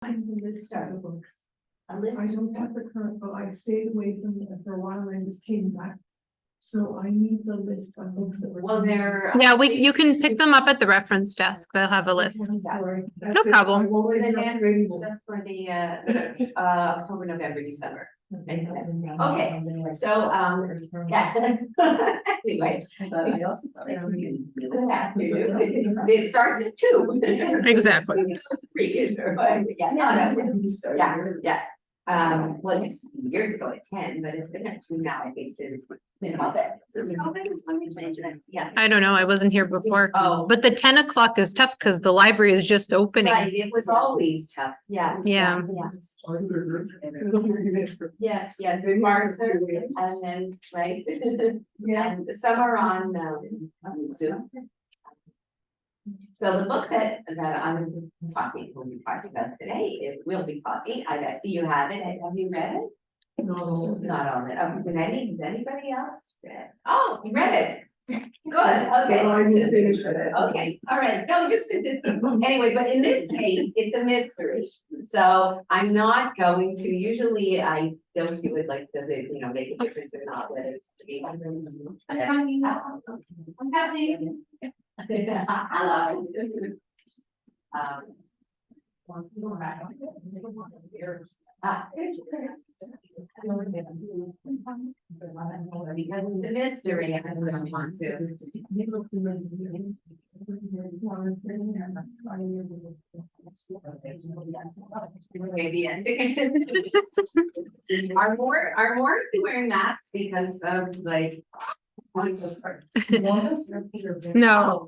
I'm the list of the books. A list? I don't have the current, but I stayed away from it for a while and just came back. So I need the list of books that were. Well, they're. Yeah, you can pick them up at the reference desk. They'll have a list. I'm sorry. No That's it. problem. I won't For the interrupt next, you anymore. just for the October, November, December. Okay, so yeah. Anyway. I also thought It starts at 2. Exactly. Yeah, no. Yeah. Well, it used to be years ago at 10, but it's been at 2 now, I guess. Yeah. I don't know. I wasn't here before. Oh. But the 10 o'clock is tough because the library is just opening. Right, it was always tough, yeah. Yeah. Yes, yes, Mars there, and then, right? Yeah. And some are on Zoom. So the book that I'm we'll be talking about today, we'll be talking, I see you have it, have you read it? No. Not all of it, does anybody else read? Oh, you read it, good, okay. Well, I didn't finish it. Okay, all right, no, just, anyway, but in this case, it's a mystery. So I'm not going to, usually I don't do it like, does it, make a difference or not, whether it's. I'm happy. Hello. Because the mystery, I don't want to. Maybe are more wearing masks because of like. No, No,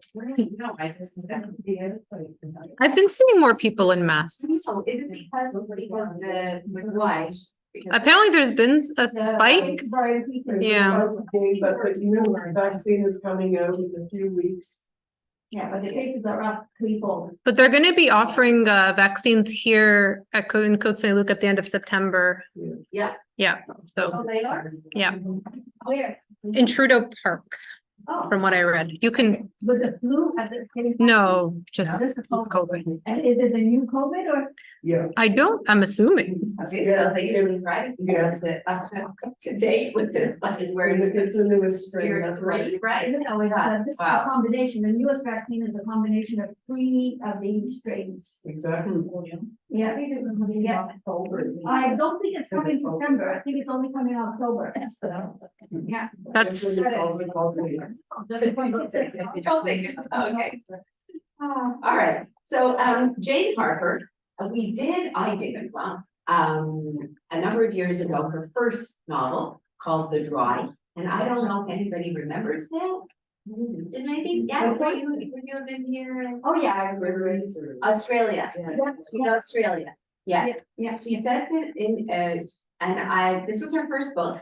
I just. I've been seeing more people in masks. Oh, is it because why? Because- Apparently there's been a spike. Yeah. Okay, but the vaccine is coming out in a few weeks. Yeah, but the cases are up threefold. But they're going to be offering vaccines here in Cote-Saint-Luc at the end of September. Yeah. Yeah, so Oh, they are? yeah, Where? in Trudeau Park, Oh, from what I read. You can, with the flu at the. no, just Just the COVID. And is it the new COVID or? Yeah. I'm assuming. Okay, so they usually right, yes, up to date with this, like where It's a newest strain, year that's right. 3, right? No, it's this is a Wow. combination, the newest vaccine is a combination of 3 of these strains. Exactly. Yeah. Yeah. I don't think it's coming September, I think it's only coming October. Yeah. That's, Okay. All right, so Jane Harper, I did, well, a number of years ago, her first novel called The Dry, and I don't know if anybody remembers that. Did maybe, yeah, would you have been here? Oh, yeah, I remember it. Australia, in Australia, yeah. Yeah, She said it in, and this was her first book.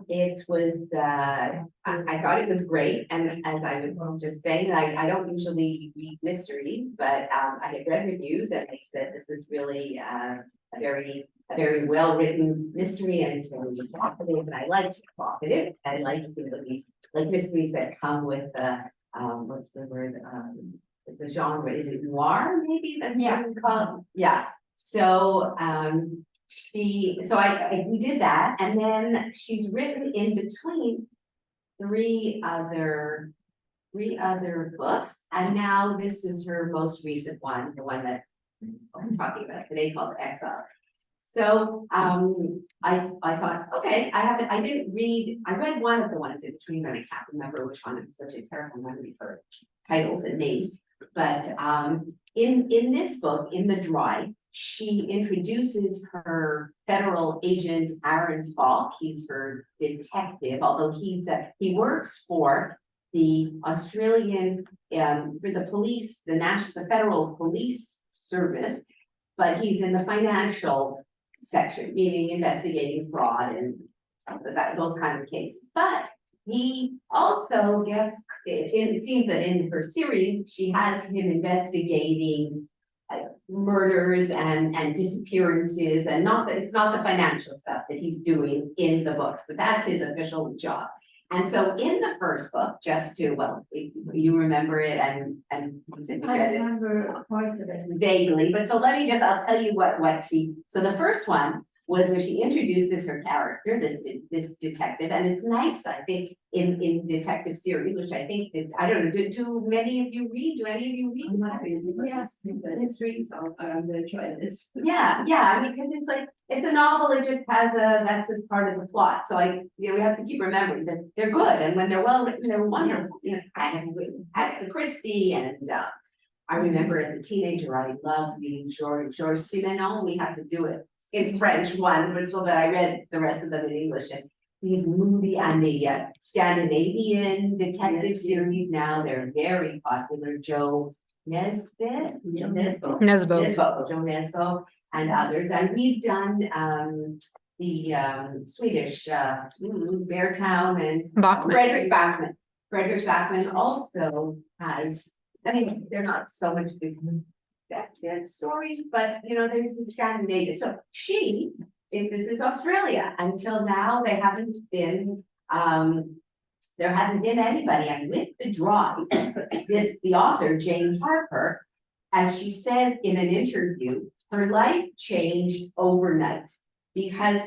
It was, I thought it was great, and as I was just saying, I don't usually read mysteries, but, I had read reviews and they said this is really, a very well-written mystery, and it's very provocative, and I liked provocative, I like these, like mysteries that come with, what's the word, the genre, is it noir, maybe, that's what you call it? Yeah, so, we did that, and then she's written in between three other books, and now this is her most recent one, the one that I'm talking about today, called Exiles. So I thought, okay, I read one of the ones in between, but I can't remember which one. I'm such a terrible memory for titles and names. But in this book, in The Dry, she introduces her federal agent, Aaron Falk. He's her detective, although he works for the Australian, for the police, the federal police service, but he's in the financial section, meaning investigating fraud and those kind of cases. But he also gets, it seems that in her series, she has him investigating murders and disappearances, and it's not the financial stuff that he's doing in the books, but that's his official job. And so in the first book, just to, well, you remember it and you said you I read it remember part of it. vaguely, but so let me just, I'll tell you what she, so the first one was when she introduces her character, this detective, and it's nice, I think, in detective series, which I think, I don't know, do many of you read, do any of you read? I'm not crazy, but Yes, the history, so I'm gonna try this. yeah, I mean, because it's like, it's a novel, it just has that's just part of the plot, so we have to keep remembering that they're good, and when they're well written, they're wonderful, you know, Agatha Christie, and I remember as a teenager, I loved reading Georges Simenon, we had to do it in French one, but I read the rest of them in English, and these movie and the Scandinavian detective series now, they're very popular, Joe Nesbitt, Nesbo. Joe Nesbo, and others, and we've done the Swedish Beartown and Bachman. Frederick Backman. Frederick Backman also has, I mean, they're not so much big stories, but you know, there's in Scandinavia. So this is Australia. Until now, they haven't been there hasn't been anybody, and with the drive, the author, Jane Harper, as she says in an interview, her life changed overnight because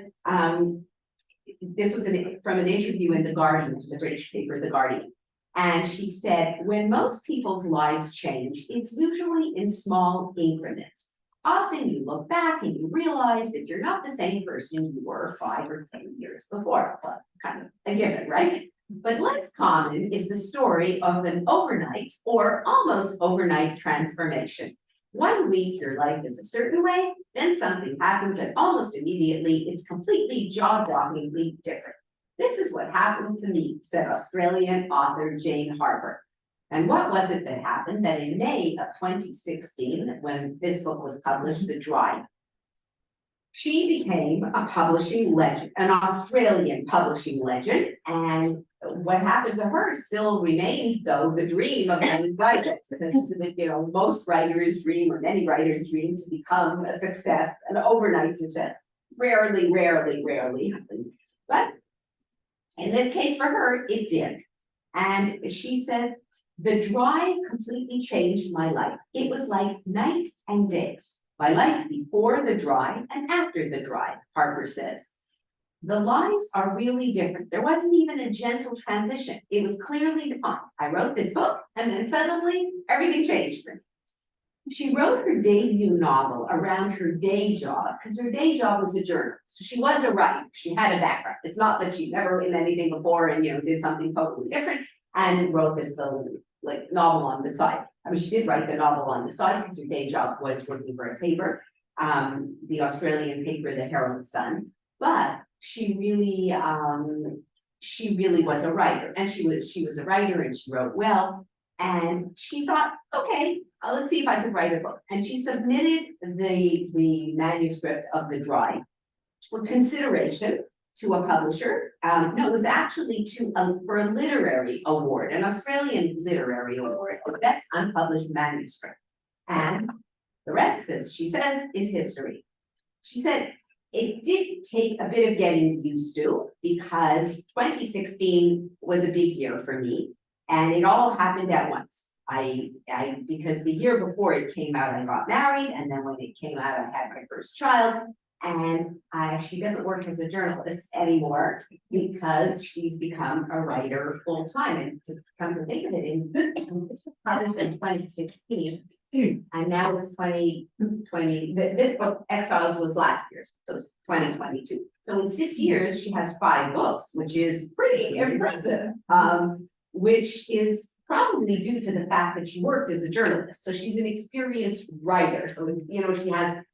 this was from an interview in The Guardian, the British paper, The Guardian. And she said, when most people's lives change, it's usually in small increments. Often you look back and you realize that you're not the same person you were 5 or 10 years before. Well, kind of a given, right? But less common is the story of an overnight or almost overnight transformation. One week your life is a certain way, then something happens and almost immediately it's completely jaw-droppingly different. This is what happened to me, said Australian author Jane Harper. And what was it that happened? That in May of 2016, when this book was published, The Drive, she became a publishing legend, an Australian publishing legend. And what happened to her still remains, though, the dream of many writers. Because, you know, most writers dream, or many writers dream, to become a success, an overnight success. Rarely happens. But in this case for her, it did. And she says, the drive completely changed my life. It was like night and day. My life before the drive and after the drive, Harper says. The lives are really different. There wasn't even a gentle transition. It was clearly defined. I wrote this book and then suddenly everything changed for me. She wrote her debut novel around her day job because her day job was a journalist. So she was a writer. She had a background. It's not that she'd never written anything before and, you know, did something totally different and wrote this little novel on the side. I mean, she did write the novel on the side because her day job was working for a paper, the Australian paper, the Herald Sun. But she really was a writer, and she was a writer, and she wrote well. And she thought, okay, let's see if I could write a book. And she submitted the manuscript of The Drive for consideration to a publisher. No, it was actually for a literary award, an Australian literary award, for best unpublished manuscript. And the rest, as she says, is history. She said, it did take a bit of getting used to because 2016 was a big year for me. And it all happened at once. Because the year before it came out, I got married, and then when it came out, I had my first child. And she doesn't work as a journalist anymore because she's become a writer full time. And to come to think of it, this was published in 2016, and now it's 2020. This book, Exiles, was last year, so it's 2022. So in 6 years, she has 5 books, which is pretty impressive. Which is probably due to the fact that she worked as a journalist. So she's an experienced writer. So, you know,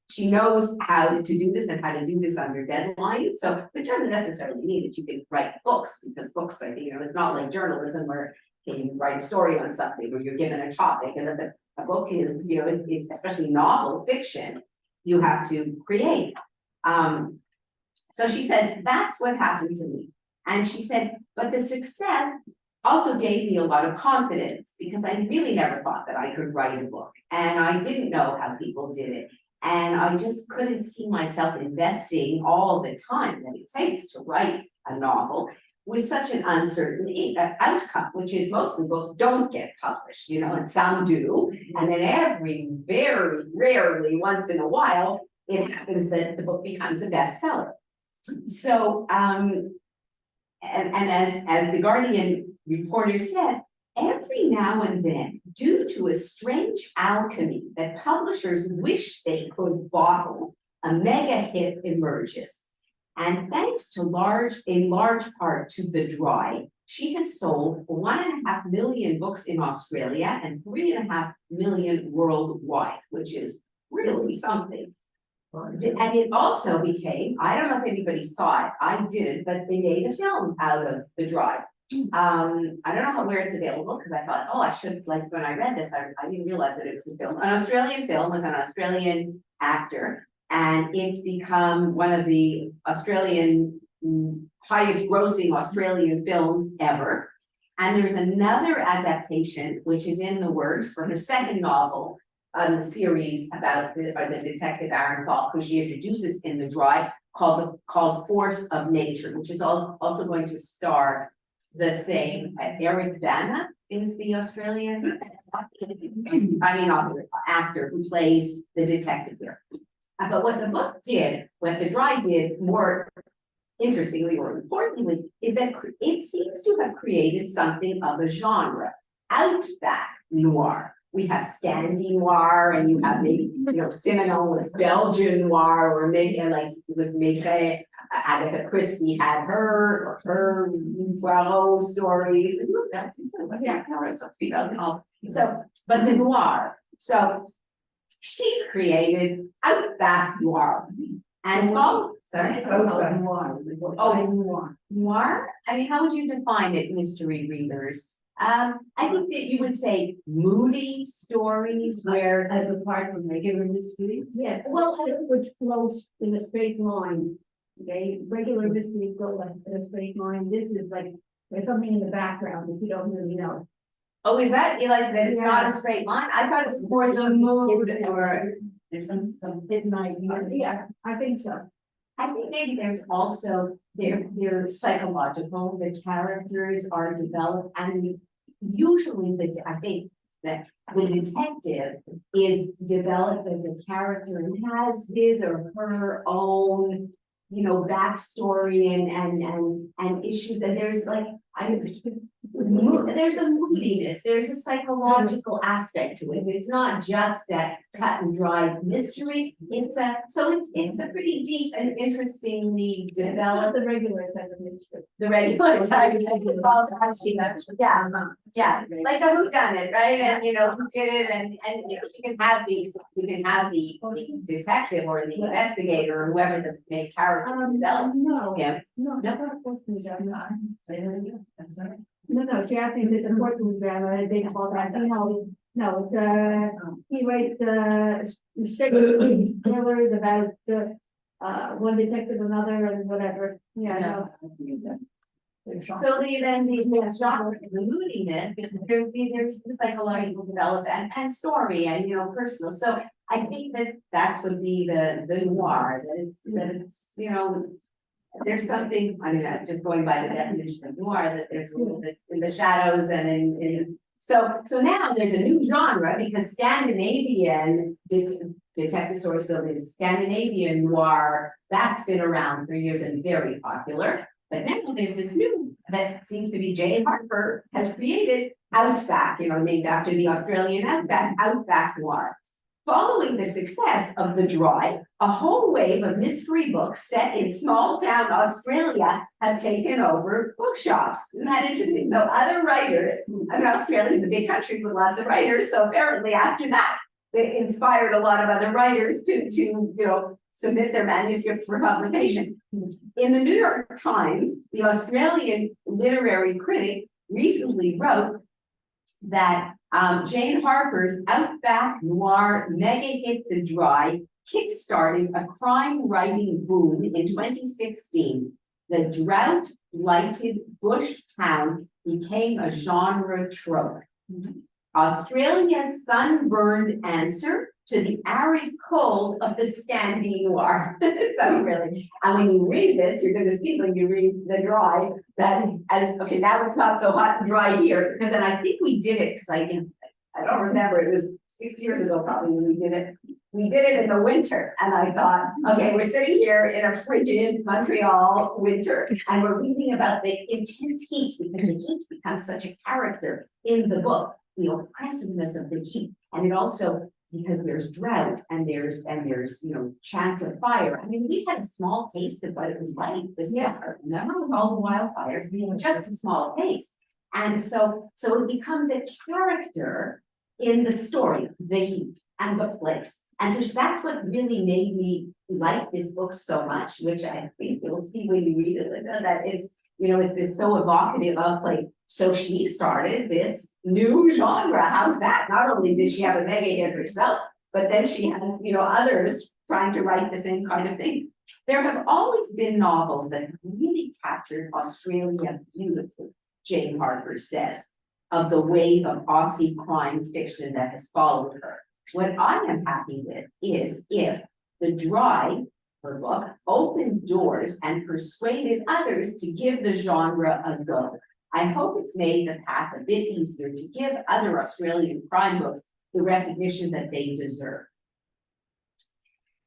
she knows how to do this and how to do this under deadlines. So it doesn't necessarily mean that you can write books, because books, I think, you know, it's not like journalism where you can write a story on something or you're given a topic. And a book is, you know, it's especially novel fiction, you have to create. So she said, that's what happened to me. And she said, but the success also gave me a lot of confidence because I really never thought that I could write a book, and I didn't know how people did it. And I just couldn't see myself investing all the time that it takes to write a novel. with such an uncertain outcome, which is mostly books don't get published, you know, and some do. And then very rarely, once in a while, it happens that the book becomes a bestseller. So, and as the Guardian reporter said, every now and then, due to a strange alchemy that publishers wish they could bottle, a mega hit emerges. And thanks to in large part to The Dry, she has sold 1.5 million books in Australia and 3.5 million worldwide, which is really something. And it also became, I don't know if anybody saw it, I didn't, but they made a film out of The Dry. I don't know where it's available, because I thought, oh, I should, like, when I read this, I didn't realize that it was a film. An Australian film with an Australian actor, and it's become one of the Australian highest grossing Australian films ever. And there's another adaptation, which is in the works for her second novel on the series about the detective Aaron Falk, who she introduces in The Dry, called Force of Nature, which is also going to star the same Eric Bana is the Australian actor who plays the detective here. But what The Dry did more interestingly or importantly, is that it seems to have created something of a genre, outback noir. We have Scandi noir, and you have maybe, Simenon was Belgian noir, or maybe like with Mireille, Agatha Christie had her Poirot stories. Yeah, supposed to be Belgian also. So, but the noir. So she created outback noir. And noir. Noir? I mean, how would you define it, mystery readers? I think that you would say moody stories where, as apart from regular mystery. Yes, well, which flows in a straight line. Okay, regular mysteries go like in a straight line. This is like there's something in the background that you don't really know. Oh, is that like that? It's not a straight line. I thought it was more the mood or there's some midnight. Yeah, I think so. I think maybe there's also they're psychological. The characters are developed, and usually I think that the detective is developed as a character and has his or her own, backstory and issues. And there's like there's a moodiness, there's a psychological aspect to it. It's not just a cut and dry mystery. It's a pretty deep and interestingly developed. The regular type of mystery. The regular type. Yeah, like a whodunit, right? And who did it, and you can have the detective or the investigator or whoever the main character developed. No, Yeah. no, that's supposed to be done. Say that again. I'm sorry. No, she asked me if it's a courtroom drama, they call that, no, it's he writes straight thrillers about one detective, another, and whatever, no. So the genre, the moodiness, because there's the psychological development and story and personal. So I think that would be the noir, that it's there's something, just going by the definition of noir, that there's a little bit in the shadows and so now there's a new genre, because Scandinavian detective stories, so this Scandinavian noir, that's been around for years and very popular. But now there's this new that seems to be Jane Harper has created outback, named after the Australian outback noir. Following the success of The Dry, a whole wave of mystery books set in small town Australia have taken over bookshops. Isn't that interesting? So other writers, Australia is a big country with lots of writers, so apparently after that, they inspired a lot of other writers to submit their manuscripts for publication. In the New York Times, the Australian literary critic recently wrote that Jane Harper's outback noir mega hit The Dry kickstarted a crime writing boom in 2016. The drought-blighted bush town became a genre trope. Australia's sunburned answer to the arid cold of the Scandinoir. So really, and when you read this, you're gonna see when you read the dry, that as, okay, now it's not so hot and dry here, because then I think we did it, because I don't remember, it was 6 years ago probably when we did it. We did it in the winter, and I thought, okay, we're sitting here in a frigid Montreal winter, and we're reading about the intense heat, because the heat becomes such a character in the book, the oppressiveness of the heat, and it also, because there's drought and there's chance of fire. I mean, we had a small taste of what it was like this summer. Remember with all the wildfires, just a small taste. And so it becomes a character in the story, the heat and the place. And so that's what really made me like this book so much, which I think you'll see when you read it, Linda, that it's this so evocative of place. So she started this new genre. How's that? Not only did she have a mega hit herself, but then she has, others trying to write the same kind of thing. There have always been novels that have really captured Australia beautifully, Jane Harper says, of the wave of Aussie crime fiction that has followed her. What I am happy with is if The Dry, her book, opened doors and persuaded others to give the genre a go. I hope it's made the path a bit easier to give other Australian crime books the recognition that they deserve.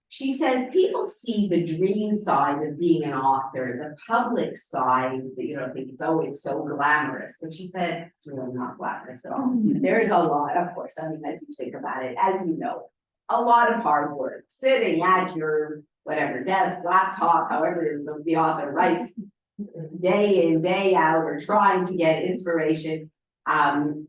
She says people see the dream side of being an author, the public side, think it's always so glamorous, but she said it's really not glamorous at all. There's a lot, of course, I mean, as you think about it, as you know, a lot of hard work, sitting at your whatever desk, laptop, however the author writes, day in, day out, or trying to get inspiration, and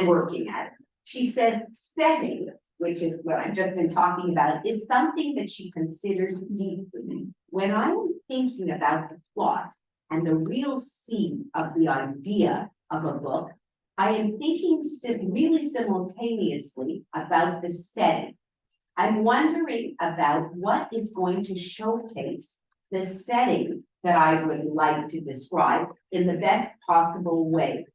working at it. She says setting, which is what I've just been talking about, is something that she considers deeply. When I'm thinking about the plot and the real seed of the idea of a book, I am thinking really simultaneously about the setting. I'm wondering about what is going to showcase the setting that I would like to describe in the best possible way.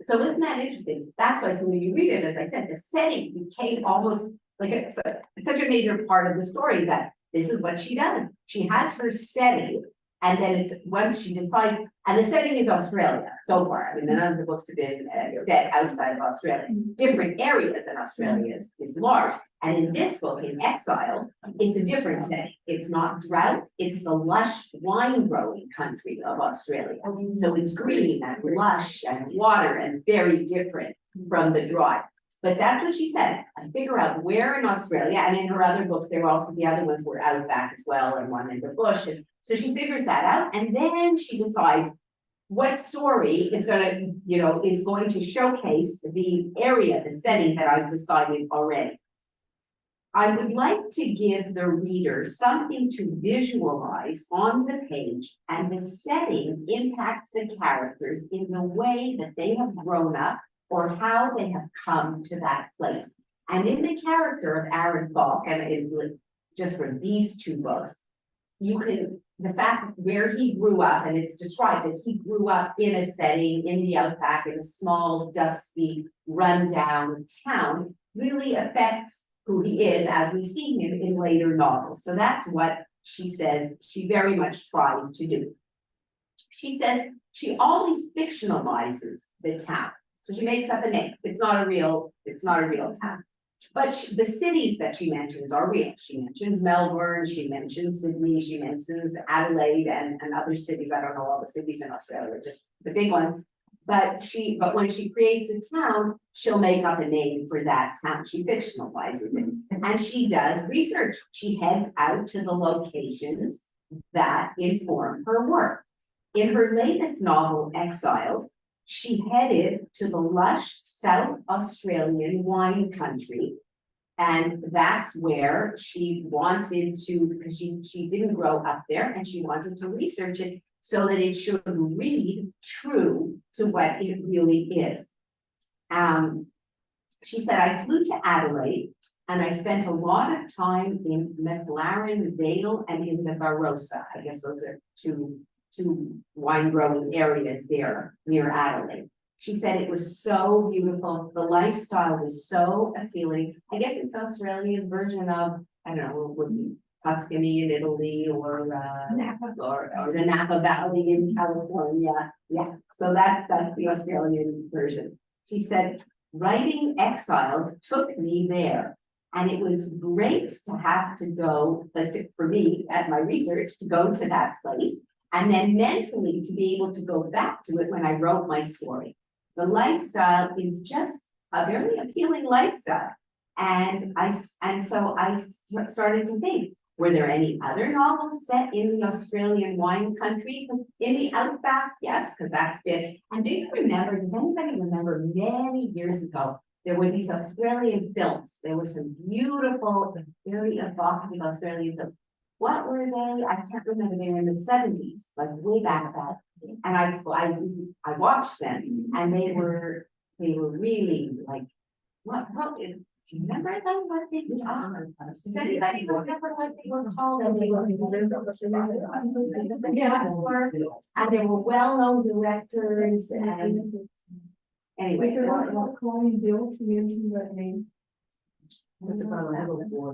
So isn't that interesting? That's why, so when you read it, as I said, the setting became almost like it's such a major part of the story that this is what she does. She has her setting, and then it's once she decides, and the setting is Australia so far. I mean, none of the books have been set outside of Australia. Different areas in Australia is large. And in this book, in Exiles, it's a different setting. It's not drought, it's the lush wine growing country of Australia. So it's green and lush and water and very different from the dry. But that's what she said. I figure out where in Australia, and in her other books, there were also the other ones were out back as well, and one in the bush. And so she figures that out, and then she decides what story is going to showcase the area, the setting that I've decided already. I would like to give the reader something to visualize on the page, and the setting impacts the characters in the way that they have grown up or how they have come to that place. And in the character of Aaron Falk, and just for these two books, the fact where he grew up, and it's described that he grew up in a setting in the outback in a small, dusty, rundown town, really affects who he is as we see him in later novels. So that's what she says she very much tries to do. She said she always fictionalizes the town. So she makes up a name. It's not a real town. But the cities that she mentions are real. She mentions Melbourne, she mentions Sydney, she mentions Adelaide and other cities. I don't know all the cities in Australia, just the big ones. But when she creates a town, she'll make up a name for that town. She fictionalizes it. And she does research. She heads out to the locations that inform her work. In her latest novel, Exiles, she headed to the lush South Australian wine country. And that's where she wanted to, because she didn't grow up there, and she wanted to research it so that it should read true to what it really is. She said, I flew to Adelaide and I spent a lot of time in McLaren Vale and in the Barossa. I guess those are two wine growing areas there near Adelaide. She said it was so beautiful, the lifestyle was so appealing. I guess it's Australia's version of, I don't know, would be Tuscany in Italy or the Napa Valley in California. Yeah, so that's the Australian version. She said, writing Exiles took me there. And it was great to have to go, for me, as my research, to go to that place. And then mentally to be able to go back to it when I wrote my story. The lifestyle is just a very appealing lifestyle. And so I started to think, were there any other novels set in the Australian wine country? Because in the outback, yes, because that's been, and do you remember, does anybody remember many years ago, there were these Australian films. There were some beautiful, very evocative Australian films. What were they? I can't remember. They were in the 70s, like way back then. And I watched them, and they were really like, what do you remember them? What they were? Does anybody remember what they were called? Yes, and they were well-known directors and anyway. So what calling Bill to mention that name? It's about a little more.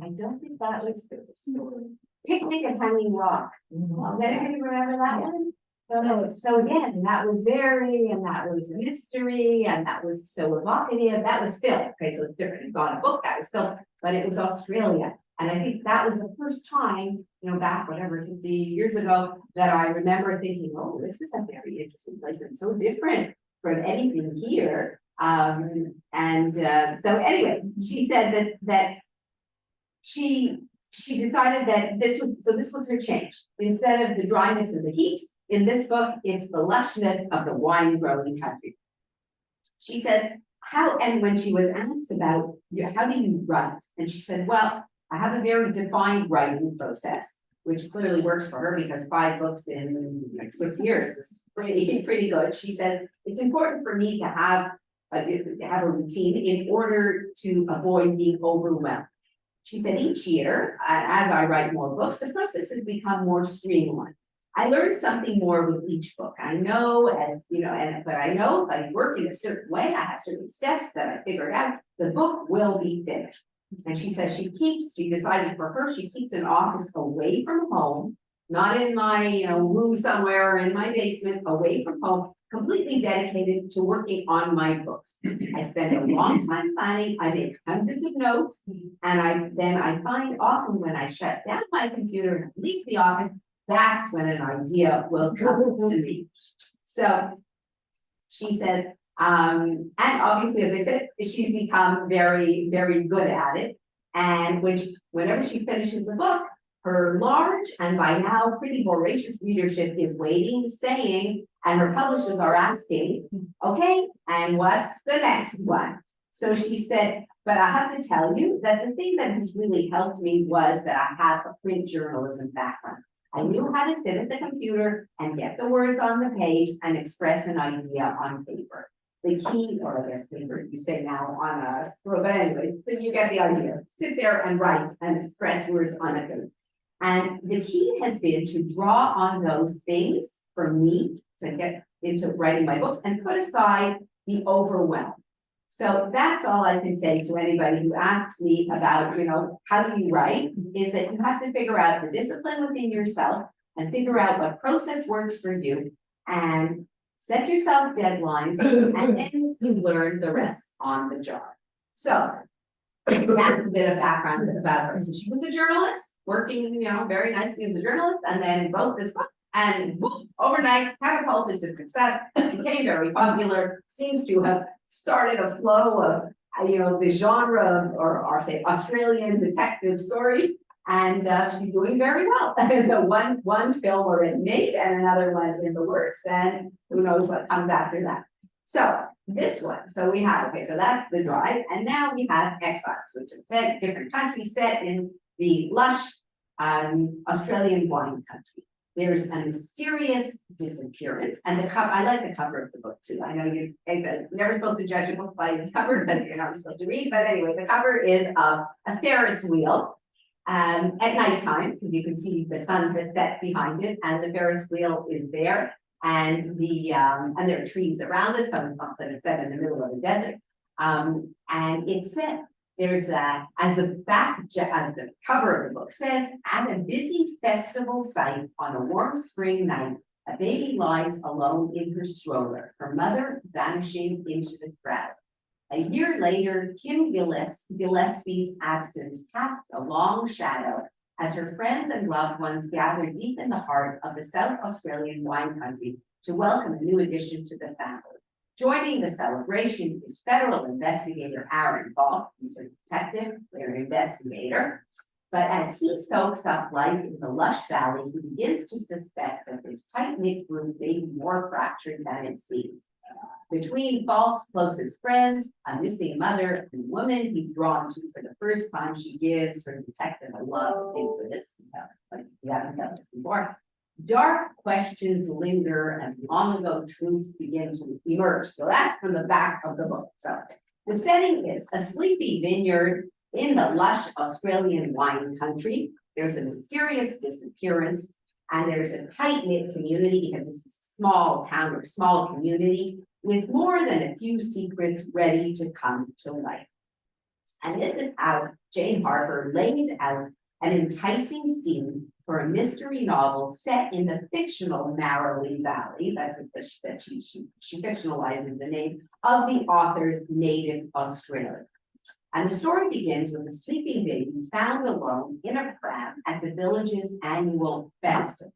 I don't think that was Picnic at Hanging Rock. Does anybody remember that one? No. So again, that was and that was mystery, and that was so evocative. That was film. Okay, so it's different. It's not a book, that was film, but it was Australia. And I think that was the first time, back whatever, 50 years ago, that I remember thinking, oh, this is a very interesting place and so different from anything here. So anyway, she said that she decided that this was her change. Instead of the dryness and the heat, in this book, it's the lushness of the wine growing country. She says, and when she was asked about, how do you write? And she said, well, I have a very defined writing process, which clearly works for her because 5 books in like 6 years is pretty good. She says, it's important for me to have a routine in order to avoid being overwhelmed. She said, each year, as I write more books, the process has become more streamlined. I learned something more with each book. I know but I know if I work in a certain way, I have certain steps that I figured out, the book will be finished. And she says she decided for her, she keeps an office away from home, not in my room somewhere or in my basement, away from home, completely dedicated to working on my books. I spend a long time planning, I make hundreds of notes, and I find often when I shut down my computer and leave the office, that's when an idea will come to me. So she says, and obviously, as I said, she's become very, very good at it. And whenever she finishes a book, her large and by now pretty voracious readership is waiting, saying, and her publishers are asking, okay, and what's the next one? So she said, but I have to tell you that the thing that has really helped me was that I have a print journalism background. I knew how to sit at the computer and get the words on the page and express an idea on paper. The key, or I guess paper, you say now on a scroll, but anyway, you get the idea. Sit there and write and express words on a page. And the key has been to draw on those things for me to get into writing my books and put aside the overwhelm. So that's all I can say to anybody who asks me about, how do you write, is that you have to figure out the discipline within yourself and figure out what process works for you and set yourself deadlines and then you learn the rest on the job. So that's a bit of background about her. So she was a journalist working, very nicely as a journalist, and then wrote this book and boom, overnight catapulted to success, became very popular, seems to have started a flow of, the genre or say Australian detective stories, and she's doing very well. one film already made and another one in the works, and who knows what comes after that. So this one, so we have, so that's the drive, and now we have Exiles, which is set different countries set in the lush Australian wine country. There's a mysterious disappearance, and the cover, I like the cover of the book too. I know you're never supposed to judge a book by its cover because you're not supposed to read, but anyway, the cover is of a Ferris wheel. At nighttime, because you can see the sun has set behind it, and the Ferris wheel is there. And there are trees around it, so it's not that it's set in the middle of the desert. And it said, there's as the cover of the book says, at a busy festival site on a warm spring night, a baby lies alone in her stroller, her mother vanishing into the crowd. A year later, Kim Gillespie's absence casts a long shadow as her friends and loved ones gather deep in the heart of the South Australian wine country to welcome a new addition to the family. Joining the celebration is federal investigator Aaron Falk. He's a detective, they're an investigator. But as he soaks up life in the lush valley, he begins to suspect that this tight-knit group may be more fractured than it seems. Between Falk's closest friend, a missing mother, and a woman he's drawn to for the first time, she gives her detective a love into this. Like we haven't done this before. Dark questions linger as long ago truths begin to emerge. So that's from the back of the book. So the setting is a sleepy vineyard in the lush Australian wine country. There's a mysterious disappearance, and there's a tight-knit community because this is a small town or small community with more than a few secrets ready to come to light. And this is how Jane Harper lays out an enticing scene for a mystery novel set in the fictional Narrowly Valley. That's that she fictionalizes the name of the author's native Australia. And the story begins with a sleeping baby found alone in a pram at the village's annual festival.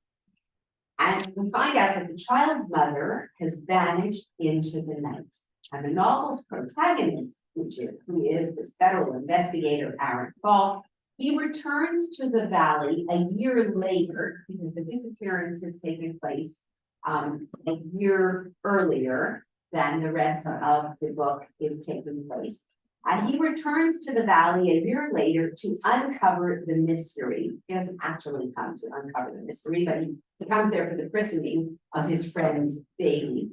And we find out that the child's mother has vanished into the night. And the novel's protagonist, who is this federal investigator, Aaron Falk, he returns to the valley a year later because the disappearance has taken place a year earlier than the rest of the book is taking place. And he returns to the valley a year later to uncover the mystery. He doesn't actually come to uncover the mystery, but he comes there for the christening of his friend's baby.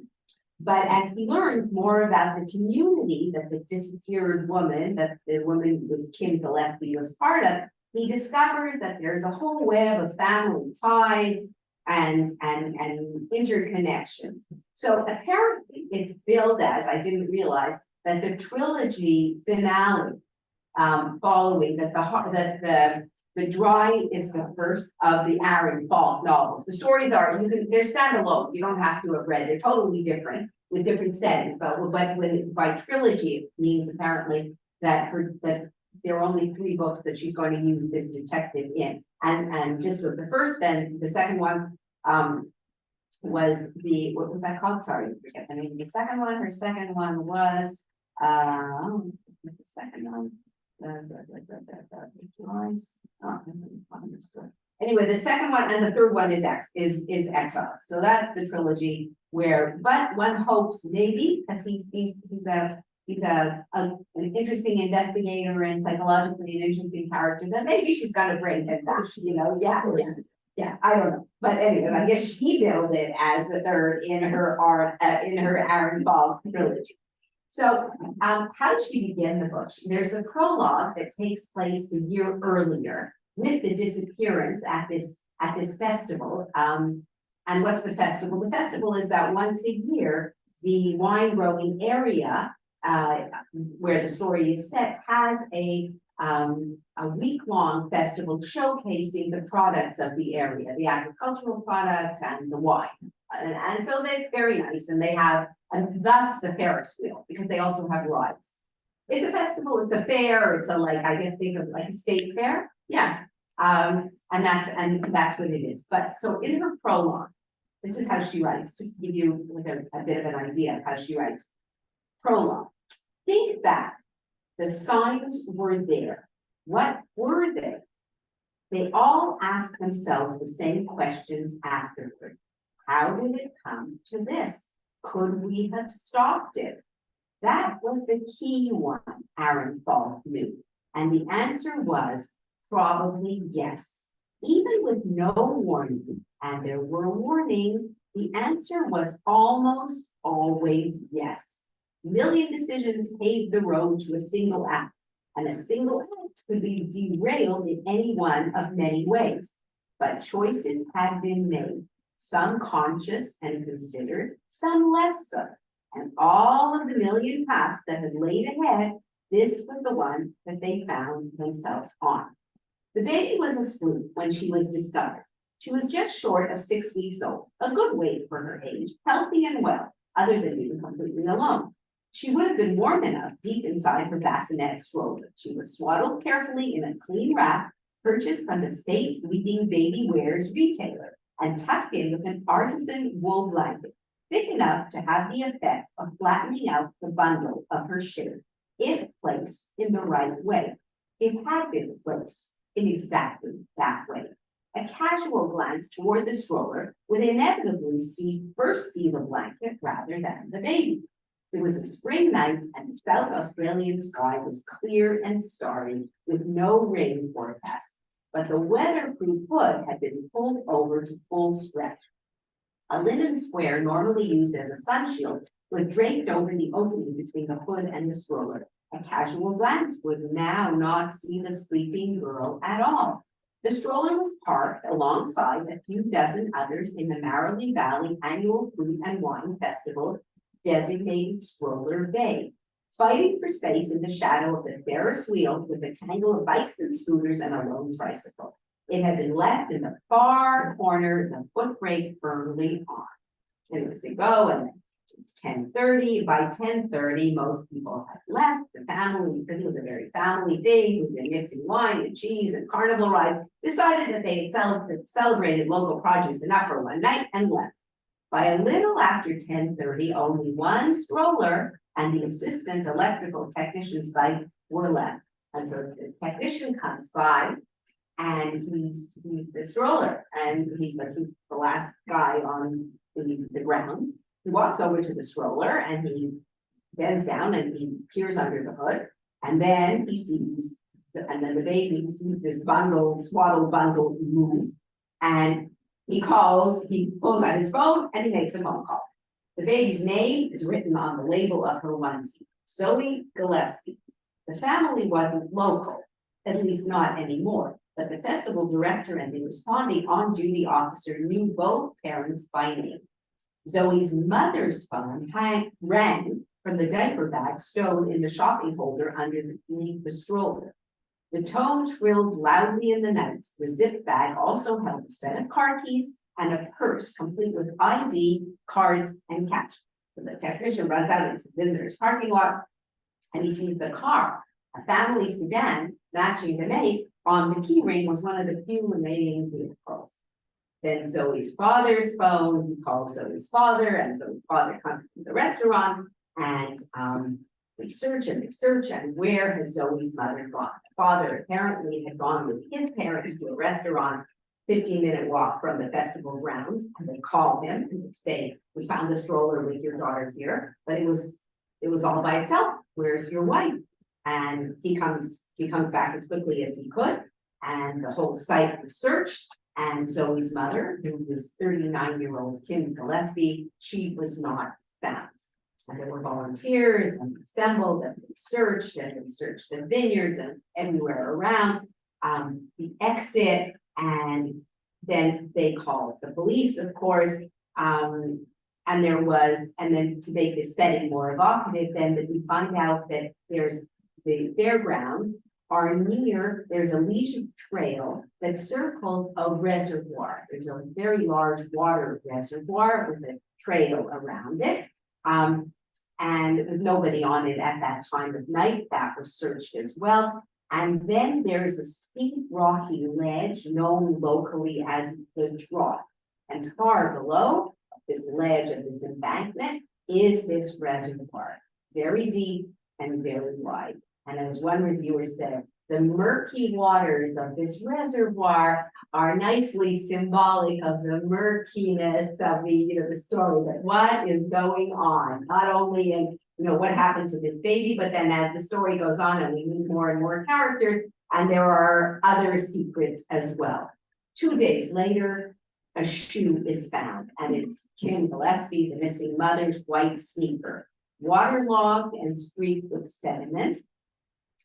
But as he learns more about the community that the disappeared woman, that the woman was Kim Gillespie was part of, he discovers that there's a whole web of family ties and interconnections. So apparently it's billed as, I didn't realize, that the trilogy finale following that the Dry is the first of the Aaron Falk novels. The stories are, they're standalone, you don't have to have read, they're totally different with different settings, but by trilogy it means apparently that there are only 3 books that she's going to use this detective in. And this was the first, then the second one was what was that called? Sorry, forget the name of the second one. Her second one was the second one. Anyway, the second one and the third one is Exiles. So that's the trilogy but one hopes maybe, because he's an interesting investigator and psychologically an interesting character, that maybe she's gonna bring him back, yeah, I don't know. But anyway, I guess she billed it as the third in her Aaron Falk trilogy. So how did she begin the book? There's a prologue that takes place a year earlier with the disappearance at this festival. And what's the festival? The festival is that once a year, the wine growing area where the story is set has a week-long festival showcasing the products of the area, the agricultural products and the wine. And so that's very nice. And they have, and thus the Ferris wheel, because they also have rides. It's a festival, it's a fair, it's I guess think of like a state fair. Yeah. And that's what it is. But so in her prologue, this is how she writes, just to give you a bit of an idea of how she writes. Prologue. Think back. The signs were there. What were they? They all asked themselves the same questions afterward. How did it come to this? Could we have stopped it? That was the key one, Aaron Falk knew. And the answer was probably yes. Even with no warning, and there were warnings, the answer was almost always yes. Million decisions paved the road to a single act. and a single act could be derailed in any one of many ways. But choices had been made, some conscious and considered, some less so. And all of the million paths that had laid ahead, this was the one that they found themselves on. The baby was asleep when she was discovered. She was just short of 6 weeks old, a good weight for her age, healthy and well, other than being completely alone. She would have been warm enough deep inside her bassinet stroller. She was swaddled carefully in a clean wrap, purchased from the state's leading baby wears retailer, and tucked in with an artisan wool blanket, thick enough to have the effect of flattening out the bundle of her shirt, if placed in the right way. It had been placed in exactly that way. A casual glance toward the stroller would inevitably first see the blanket rather than the baby. It was a spring night and the South Australian sky was clear and starry with no rain forecast, but the weatherproof hood had been pulled over to full stretch. A linen square normally used as a sun shield was draped over the opening between the hood and the stroller. A casual glance would now not see the sleeping girl at all. The stroller was parked alongside a few dozen others in the Marrowley Valley annual fruit and wine festival's designated stroller bay, fighting for space in the shadow of the Ferris wheel with a tangle of bikes and scooters and a lone tricycle. It had been left in the far corner, the foot brake firmly on. And it was to go, and it's 10:30. By 10:30, most people had left, the families, because it was a very family thing, who'd been mixing wine and cheese and carnival rides, decided that they had celebrated local produce enough for one night and left. By a little after 10:30, only one stroller and the assistant electrical technician's bike were left. And so this technician comes by and he's the stroller and he's the last guy on the grounds. He walks over to the stroller and he bends down and he peers under the hood. And then he sees, and then the baby sees this swaddled bundle move. And he pulls out his phone and he makes a phone call. The baby's name is written on the label of her onesie, Zoe Gillespie. The family wasn't local, at least not anymore, but the festival director and the responding on-duty officer knew both parents by name. Zoe's mother's phone rang from the diaper bag stowed in the shopping holder underneath the stroller. The tone shrilled loudly in the night. The zip bag also held a set of car keys and a purse complete with ID, cards, and cash. So the technician runs out into the visitor's parking lot and he sees the car, a family sedan matching the make. On the key ring was one of the few remaining vehicles. Then Zoe's father's phone, he calls Zoe's father, and Zoe's father comes to the restaurant, and they search, and where has Zoe's mother gone? The father apparently had gone with his parents to a restaurant, 15-minute walk from the festival grounds, and they call him and they say, "We found the stroller with your daughter here, but it was all by itself. Where's your wife?" And he comes back as quickly as he could, and the whole site was searched. And Zoe's mother, who was 39-year-old Kim Gillespie, she was not found. And there were volunteers and assembled and they searched the vineyards and everywhere around the exit. And then they called the police, of course. And then to make this setting more evocative, then that we find out that there's the fairgrounds are near, there's a legion trail that circles a reservoir. There's a very large water reservoir with a trail around it. And with nobody on it at that time of night, that was searched as well. And then there's a steep rocky ledge known locally as the Drop. And far below this ledge of this embankment is this reservoir, very deep and very wide. And as one reviewer said, the murky waters of this reservoir are nicely symbolic of the murkiness of the story, that what is going on, not only in, what happened to this baby, but then as the story goes on and we meet more and more characters, and there are other secrets as well. 2 days later, a shoe is found, and it's Kim Gillespie, the missing mother's white sneaker, waterlogged and streaked with sediment.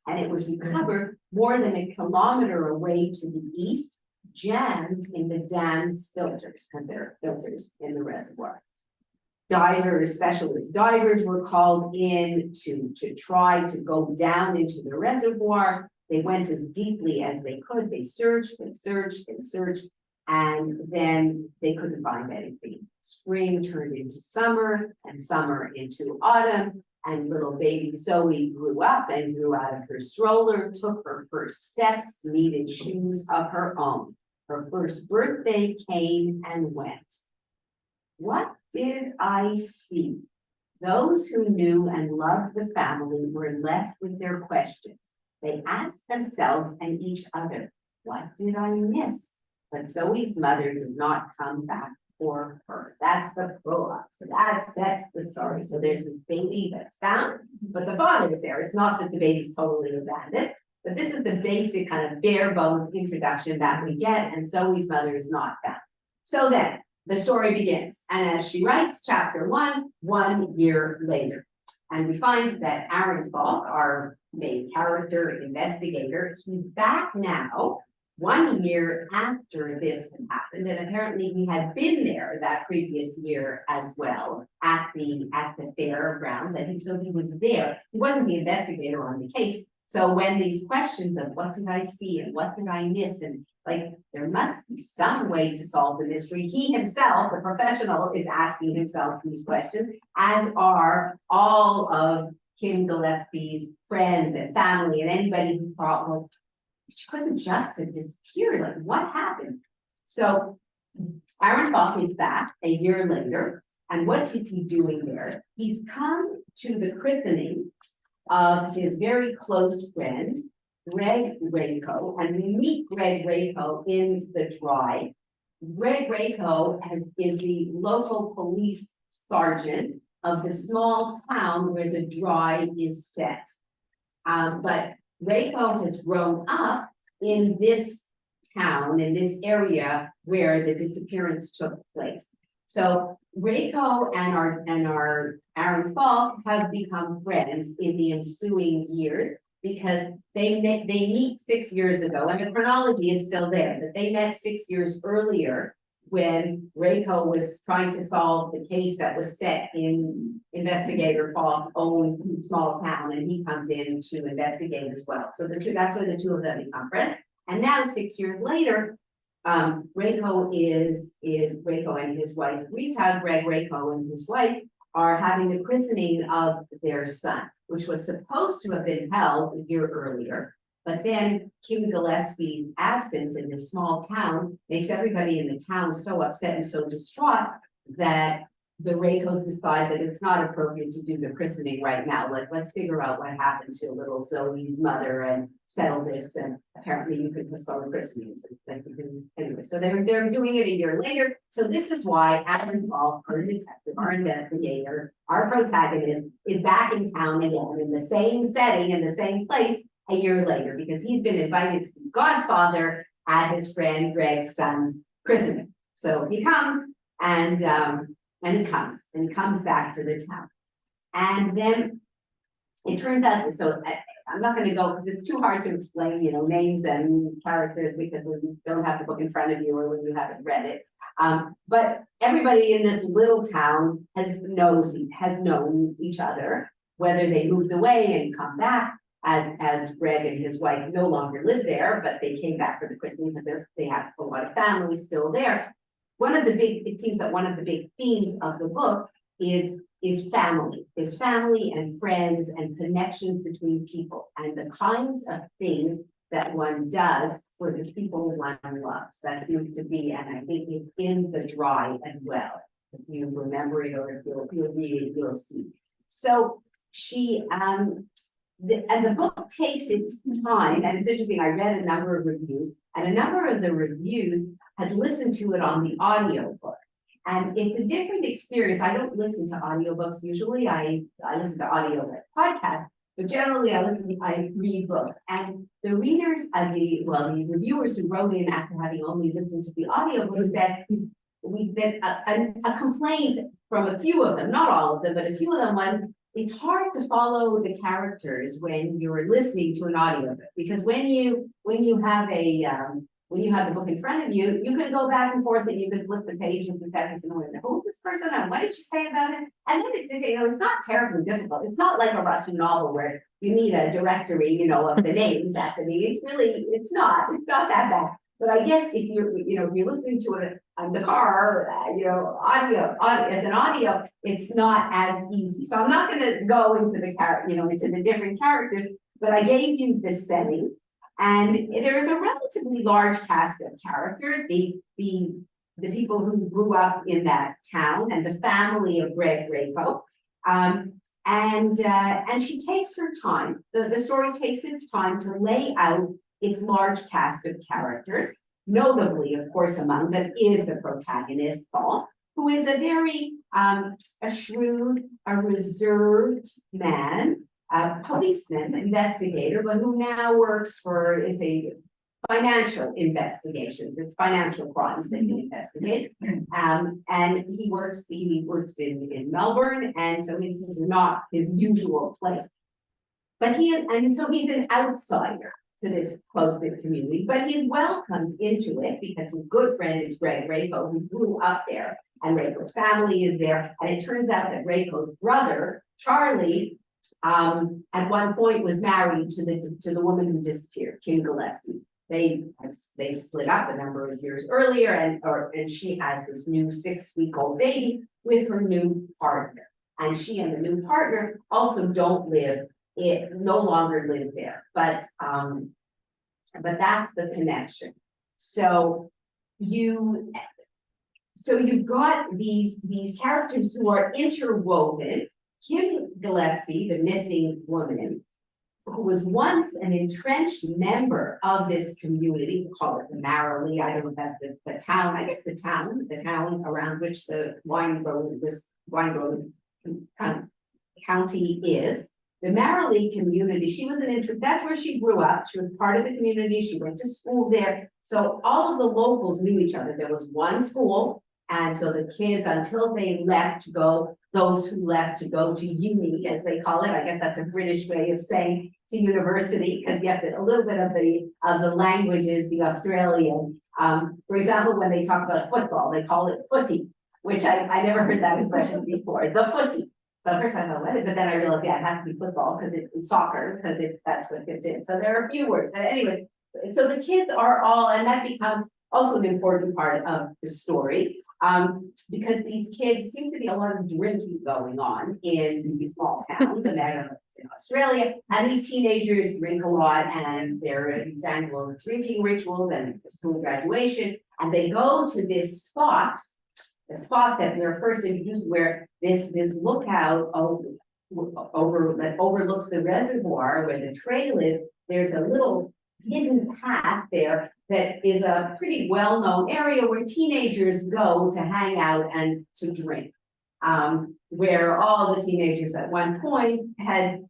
and it was recovered more than a kilometer away to the east, jammed in the dam's filters, because there are filters in the reservoir. Divers, specialist divers were called in to try to go down into the reservoir. They went as deeply as they could. They searched, and then they couldn't find anything. Spring turned into summer, and summer into autumn, and little baby Zoe grew up and grew out of her stroller, took her first steps, needed shoes of her own. Her first birthday came and went. What did I see? Those who knew and loved the family were left with their questions. They asked themselves and each other, what did I miss? But Zoe's mother did not come back for her. That's the prologue. So that sets the story. So there's this baby that's found, but the father is there. It's not that the baby's totally abandoned, but this is the basic kind of bare bones introduction that we get, and Zoe's mother is not found. So then the story begins, and as she writes chapter 1 year later, and we find that Aaron Falk, our main character investigator, he's back now 1 year after this had happened, and apparently he had been there that previous year as well at the fairgrounds. I think so. He was there. He wasn't the investigator on the case. So when these questions of what did I see and what did I miss, and like there must be some way to solve the mystery, he himself, the professional, is asking himself these questions, as are all of Kim Gillespie's friends and family and anybody who thought, well, she couldn't just have disappeared. Like, what happened? So Aaron Falk is back a year later, and what is he doing there? He's come to the christening of his very close friend, Greg Rayco, and we meet Greg Rayco in the drive. Greg Rayco is the local police sergeant of the small town where the drive is set. But Rayco has grown up in this town, in this area where the disappearance took place. So Rayco and our Aaron Falk have become friends in the ensuing years because they meet 6 years ago, and the chronology is still there, that they met 6 years earlier when Rayco was trying to solve the case that was set in investigator Falk's own small town, and he comes in to investigate as well. So that's where the two of them become friends. And now 6 years later, Rayco and his wife, Rita, Greg Rayco and his wife are having the christening of their son, which was supposed to have been held a year earlier. But then Kim Gillespie's absence in this small town makes everybody in the town so upset and so distraught that the Raycos decide that it's not appropriate to do the christening right now. Like, let's figure out what happened to little Zoe's mother and settle this. And apparently you could postpone christenings. Anyway, so they're doing it a year later. So this is why Aaron Falk, our detective, our investigator, our protagonist, is back in town again in the same setting, in the same place a year later, because he's been invited to be godfather at his friend Greg's son's christening. So he comes and he comes back to the town. And then it turns out, so I'm not going to go because it's too hard to explain, names and characters because you don't have the book in front of you or when you haven't read it. But everybody in this little town has known each other, whether they moved away and come back, as Greg and his wife no longer live there, but they came back for the christening because they have a lot of families still there. It seems that one of the big themes of the book is family and friends and connections between people and the kinds of things that one does for the people one loves. That seems to be, and I think it's in the drive as well. If you remember it or if you'll read it, you'll see. So the book takes its time, and it's interesting. I read a number of reviews, and a number of the reviews had listened to it on the audiobook. And it's a different experience. I don't listen to audiobooks usually. I listen to audio podcasts, but generally I read books. And the readers of the reviewers who wrote in after having only listened to the audiobook said a complaint from a few of them, not all of them, but a few of them was, it's hard to follow the characters when you're listening to an audiobook, because when you have when you have the book in front of you, you can go back and forth and you can flip the pages and seconds and who's this person and what did you say about it? And then it's not terribly difficult. It's not like a Russian novel where you need a directory, of the names at the beginning. It's not that bad. But I guess if you're listening to it on the car, audio as an audio, it's not as easy. So I'm not going to go into into the different characters, but I gave you the setting, and there's a relatively large cast of characters. The people who grew up in that town and the family of Greg Rapo. And she takes her time. The story takes its time to lay out its large cast of characters. Notably, of course, among them is the protagonist, Paul, who is a very a shrewd, a reserved man, a policeman, investigator, but who now works is a financial investigations. It's financial crimes that he investigates. And he works in Melbourne, and so this is not his usual place. But so he's an outsider to this close-knit community, but he's welcomed into it because his good friend is Greg Rapo, who grew up there, and Rapo's family is there. And it turns out that Rapo's brother, Charlie, at one point was married to the woman who disappeared, Kim Gillespie. They split up a number of years earlier, and she has this new 6-week-old baby with her new partner. And she and the new partner also no longer live there, but that's the connection. So you've got these characters who are interwoven. Kim Gillespie, the missing woman, who was once an entrenched member of this community, we call it the Marley, I don't know if that's the town, I guess the town around which this wine growing county is. The Marley community, that's where she grew up. She was part of the community. She went to school there. So all of the locals knew each other. There was one school. And so the kids, until they left to go, those who left to go to uni, as they call it, I guess that's a British way of saying to university, because you have a little bit of the language is the Australian. For example, when they talk about football, they call it footy, which I never heard that expression before, the footy. So first I thought, what? But then I realized, yeah, it has to be football because it's soccer, because that's what fits in. So there are a few words. But anyway, so the kids are all, and that becomes also an important part of the story. Because these kids, seems to be a lot of drinking going on in these small towns, and in Australia, and these teenagers drink a lot, and there are these annual drinking rituals and school graduation, and they go to this spot, the spot that we're first introduced, where this lookout that overlooks the reservoir where the trail is. There's a little hidden path there that is a pretty well-known area where teenagers go to hang out and to drink. Where all the teenagers at one point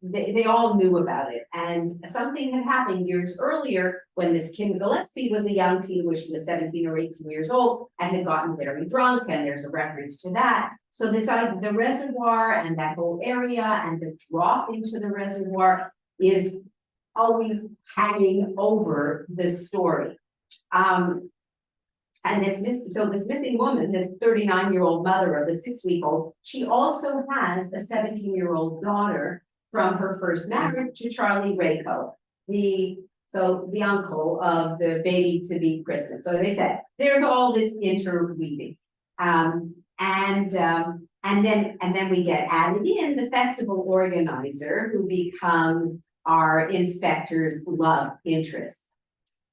they all knew about it. And something had happened years earlier when this Kim Gillespie was a young teen, when she was 17 or 18 years old, and had gotten very drunk, and there's a reference to that. So the reservoir and that whole area and the drop into the reservoir is always hanging over the story. And this missing woman, this 39-year-old mother of the 6-week-old, she also has a 17-year-old daughter from her first marriage to Charlie Rapo, the uncle of the baby to be christened. So as I said, there's all this interweaving. And then we get added in the festival organizer, who becomes our inspector's love interest.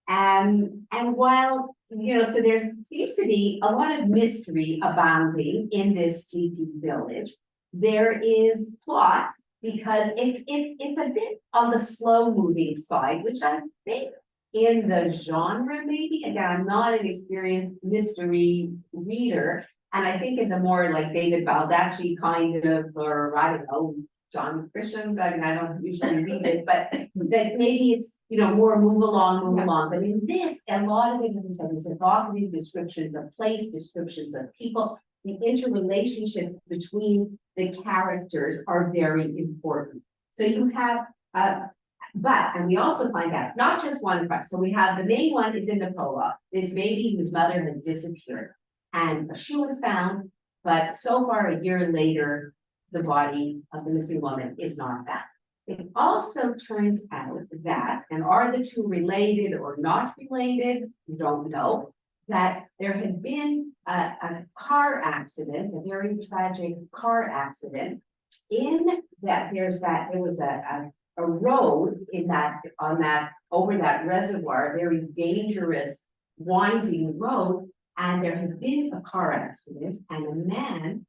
And while, so there seems to be a lot of mystery abounding in this sleepy village, there is plot, because it's a bit on the slow moving side, which I think in the genre, maybe, again, I'm not an experienced mystery reader, and I think in the more like David Baldacci kind of, or I don't know, John Grisham, I mean, I don't usually read it, but that maybe it's, more move along. But in this, a lot of it is evocative descriptions of place, descriptions of people, the interrelationships between the characters are very important. So you have, and we also find out, not just one crime, so we have the main one is in the prologue, this baby whose mother has disappeared. And a shoe was found, but so far a year later, the body of the missing woman is not found. It also turns out that, and are the two related or not related, we don't know, that there had been a car accident, a very tragic car accident, in that there was a road over that reservoir, a very dangerous winding road, and there had been a car accident, and a man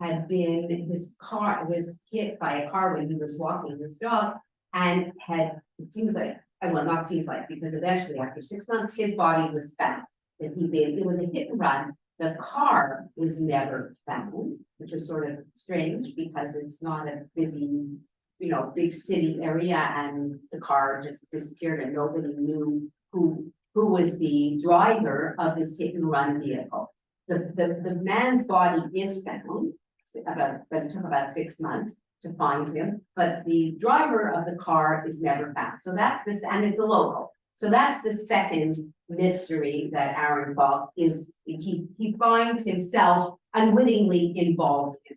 his car was hit by a car when he was walking his dog, and it seems like, well, not seems like, because eventually after 6 months, his body was found. That it was a hit and run. The car was never found, which was sort of strange because it's not a busy, big city area, and the car just disappeared and nobody knew who was the driver of this hit and run vehicle. The man's body is found, but it took about 6 months to find him, but the driver of the car is never found. So that's this, and it's a local. So that's the second mystery that Aaron Falk is, he finds himself unwittingly involved in.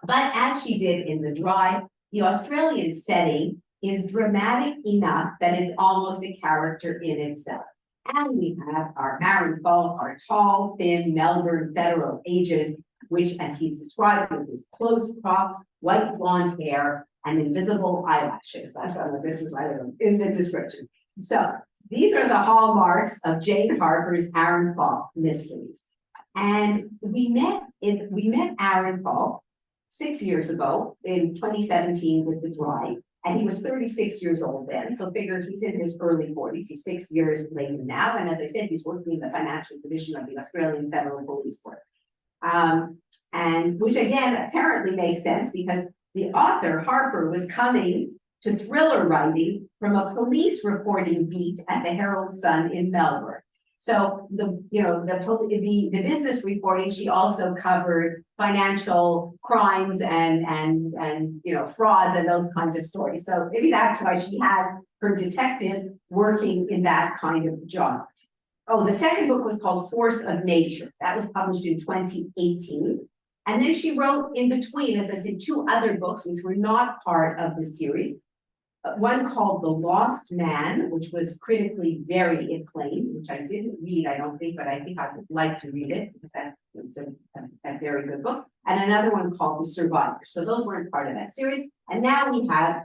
But as she did in The Drive, the Australian setting is dramatic enough that it's almost a character in itself. And we have our Aaron Falk, our tall, thin Melbourne federal agent, which, as he's described, with his close-cropped, white blonde hair and invisible eyelashes. That's what this is right in the description. So these are the hallmarks of Jane Harper's Aaron Falk mysteries. And we met Aaron Falk 6 years ago in 2017 with The Drive, and he was 36 years old then. So figure he's in his early 40s. He's 6 years later now. And as I said, he's working in the financial division of the Australian Federal Police Force. And which again apparently makes sense because the author Harper was coming to thriller writing from a police reporting beat at the Herald Sun in Melbourne. So the business reporting, she also covered financial crimes and frauds and those kinds of stories. So maybe that's why she has her detective working in that kind of job. Oh, the second book was called Force of Nature. That was published in 2018. And then she wrote in between, as I said, 2 other books, which were not part of the series. One called The Lost Man, which was critically very acclaimed, which I didn't read, I don't think, but I think I would like to read it because it's a very good book. And another one called The Survivor. So those weren't part of that series. And now we have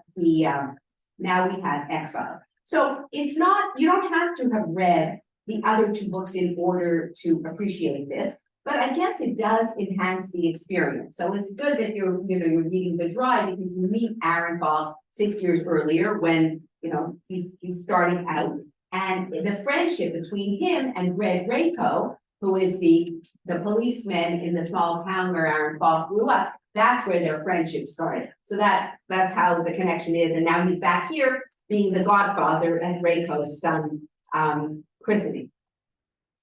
Exiles. So it's not, you don't have to have read the other 2 books in order to appreciate this, but I guess it does enhance the experience. So it's good that you're reading The Drive because you meet Aaron Falk 6 years earlier when, he's starting out, and the friendship between him and Greg Rayco, who is the policeman in the small town where Aaron Falk grew up, that's where their friendship started. So that's how the connection is. And now he's back here being the godfather at Rayco's son, christening.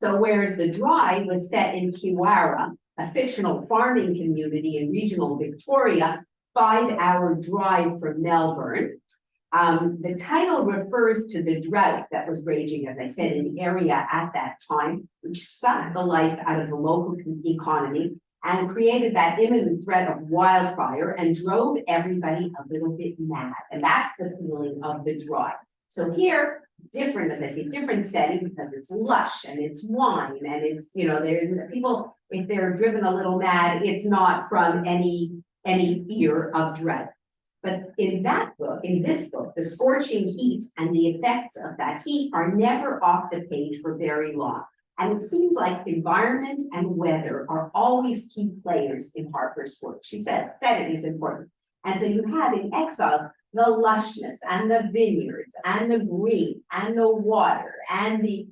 So whereas The Drive was set in Kiwara, a fictional farming community in regional Victoria, 5-hour drive from Melbourne, the title refers to the drought that was raging, as I said, in the area at that time, which sucked the life out of the local economy and created that imminent threat of wildfire and drove everybody a little bit mad. And that's the feeling of The Drive. So here, different, as I say, different setting because it's lush and it's wine and it's, there's people, if they're driven a little mad, it's not from any fear of dread. But in this book, the scorching heat and the effects of that heat are never off the page for very long. And it seems like environment and weather are always key players in Harper's work. She says setting is important. And so you have in Exile the lushness and the vineyards and the green and the water and the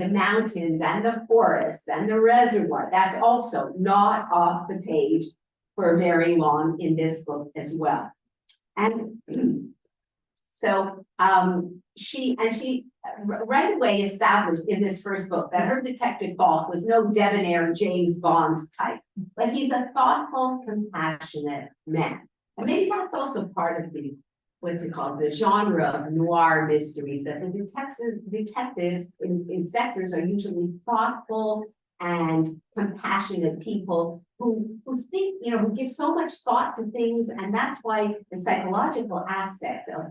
mountains and the forests and the reservoir. That's also not off the page for very long in this book as well. And So, she right away established in this first book that her detective Falk was no debonair James Bond type, but he's a thoughtful, compassionate man. And maybe that's also part of the, what's it called, the genre of noir mysteries, that the detectives, inspectors are usually thoughtful and compassionate people who think, who give so much thought to things, and that's why the psychological aspect of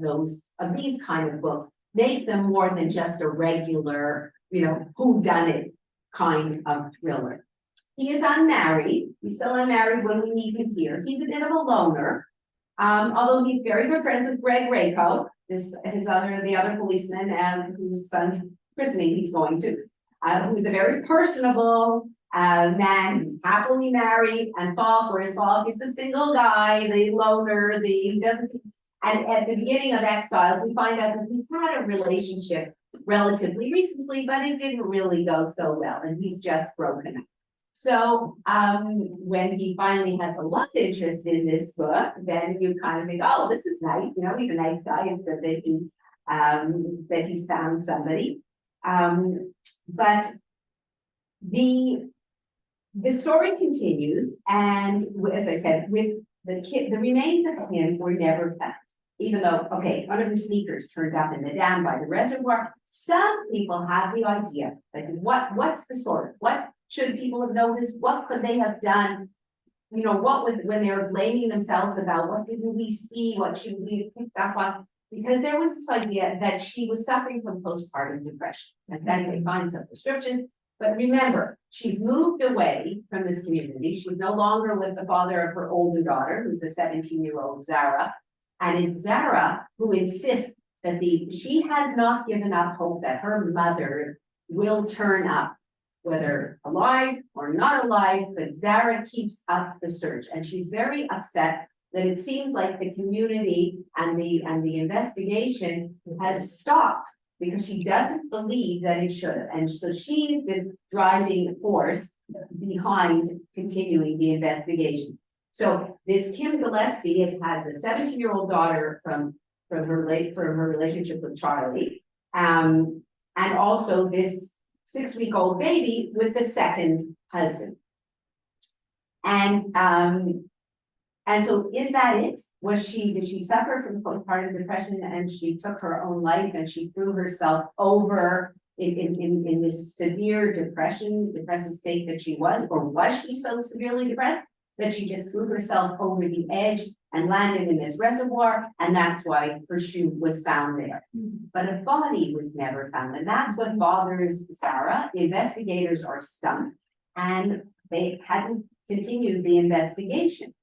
these kind of books make them more than just a regular, whodunit kind of thriller. He is unmarried. He's still unmarried when we meet him here. He's a bit of a loner, although he's very good friends with Greg Rayco, the other policeman, whose son's christening he's going to. Who's a very personable man, who's happily married, and Falk, whereas Falk is the single guy, the loner, and at the beginning of Exiles, we find out that he's had a relationship relatively recently, but it didn't really go so well, and he's just broken up. So when he finally has a love interest in this book, then you kind of think, oh, this is nice, he's a nice guy, it's good that he's found somebody. But the story continues, and as I said, with the remains of him were never found. Even though, okay, one of her sneakers turned up in the dam by the reservoir, some people have the idea, like what's the story? What should people have noticed? What could they have done? When they were blaming themselves about what didn't we see? What should we have picked up on? Because there was this idea that she was suffering from postpartum depression, and then they find some prescription. But remember, she's moved away from this community. She's no longer with the father of her older daughter, who's a 17-year-old Zara. And it's Zara who insists that she has not given up hope that her mother will turn up, whether alive or not alive, but Zara keeps up the search. And she's very upset that it seems like the community and the investigation has stopped because she doesn't believe that it should have. And so she's this driving force behind continuing the investigation. So this Kim Gillespie has the 17-year-old daughter from her relationship with Charlie, and also this 6-week-old baby with the second husband. And so is that it? Did she suffer from postpartum depression and she took her own life and she threw herself over in this severe depressive state that she was? Or was she so severely depressed that she just threw herself over the edge and landed in this reservoir, and that's why her shoe was found there? But a body was never found, and that's what bothers Sarah. The investigators are stumped, and they hadn't continued the investigation.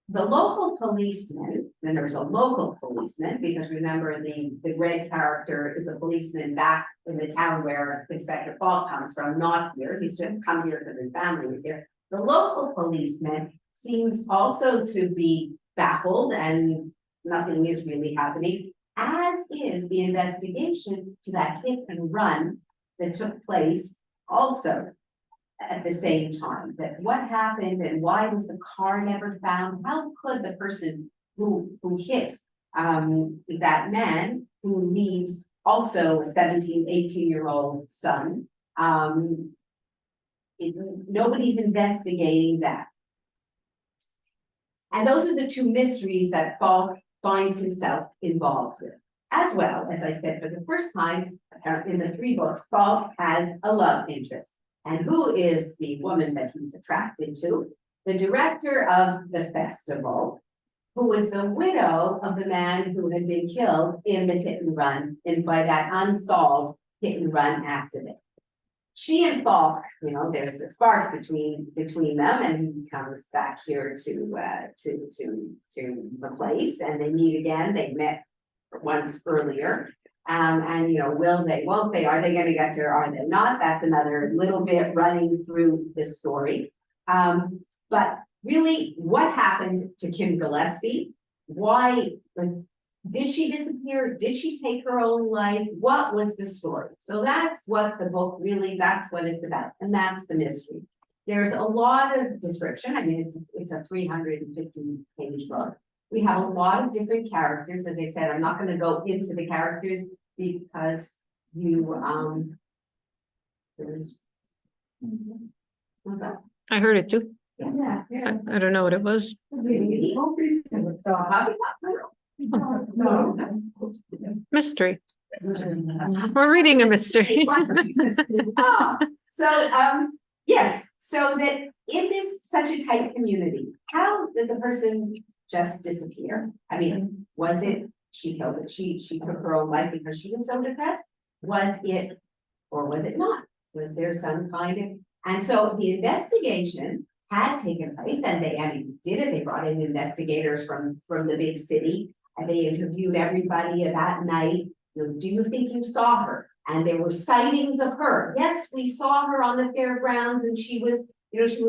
The local policeman, then there was a local policeman, because remember the red character is a policeman back in the town where Inspector Falk comes from, not here. He's just come here because his family is here. The local policeman seems also to be baffled and nothing is really happening, as is the investigation to that hit and run that took place also at the same time. That what happened and why was the car never found? How could the person who hit that man, who leaves also a 17, 18-year-old son, nobody's investigating that. And those are the two mysteries that Falk finds himself involved with. As well, as I said, for the first time in the 3 books, Falk has a love interest. And who is the woman that he's attracted to? The director of the festival, who was the widow of the man who had been killed in the hit and run, by that unsolved hit and run accident. She and Falk, there's a spark between them, and he comes back here to the place, and they meet again. They met once earlier, and will they, won't they? Are they going to get there? Are they not? That's another little bit running through the story. But really, what happened to Kim Gillespie? Why? Did she disappear? Did she take her own life? What was the story? So that's what the book really, that's what it's about. And that's the mystery. There's a lot of description. I mean, it's a 350-page book. We have a lot of different characters, as I said, I'm not gonna go into the characters because you, there's. What's that? I heard it too. Yeah, yeah. I don't know what it was. No. Mystery. We're reading a mystery. Yes, so that in this such a tight community, how does a person just disappear? I mean, was it, she killed it, she took her own life because she was so depressed? Was it, or was it not? Was there some kind of, and so the investigation had taken place and they, I mean, did it, they brought in investigators from the big city. And they interviewed everybody that night. You know, do you think you saw her? And there were sightings of her. Yes, we saw her on the fairgrounds and she was, you know, she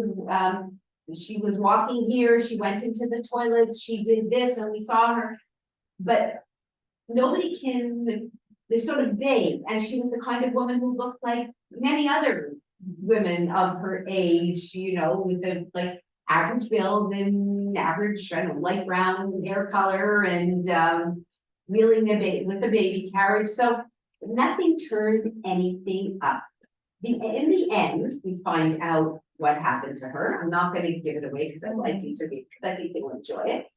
was walking here, she went into the toilet, she did this and we saw her. But nobody can, they're sort of vague, and she was the kind of woman who looked like many other women of her age, you know, with the like average build and average, I don't know, light brown hair color and wheeling a baby with a baby carriage. So nothing turned anything up. In the end, we find out what happened to her. I'm not going to give it away because I'd like you to read, because I think you'll enjoy it.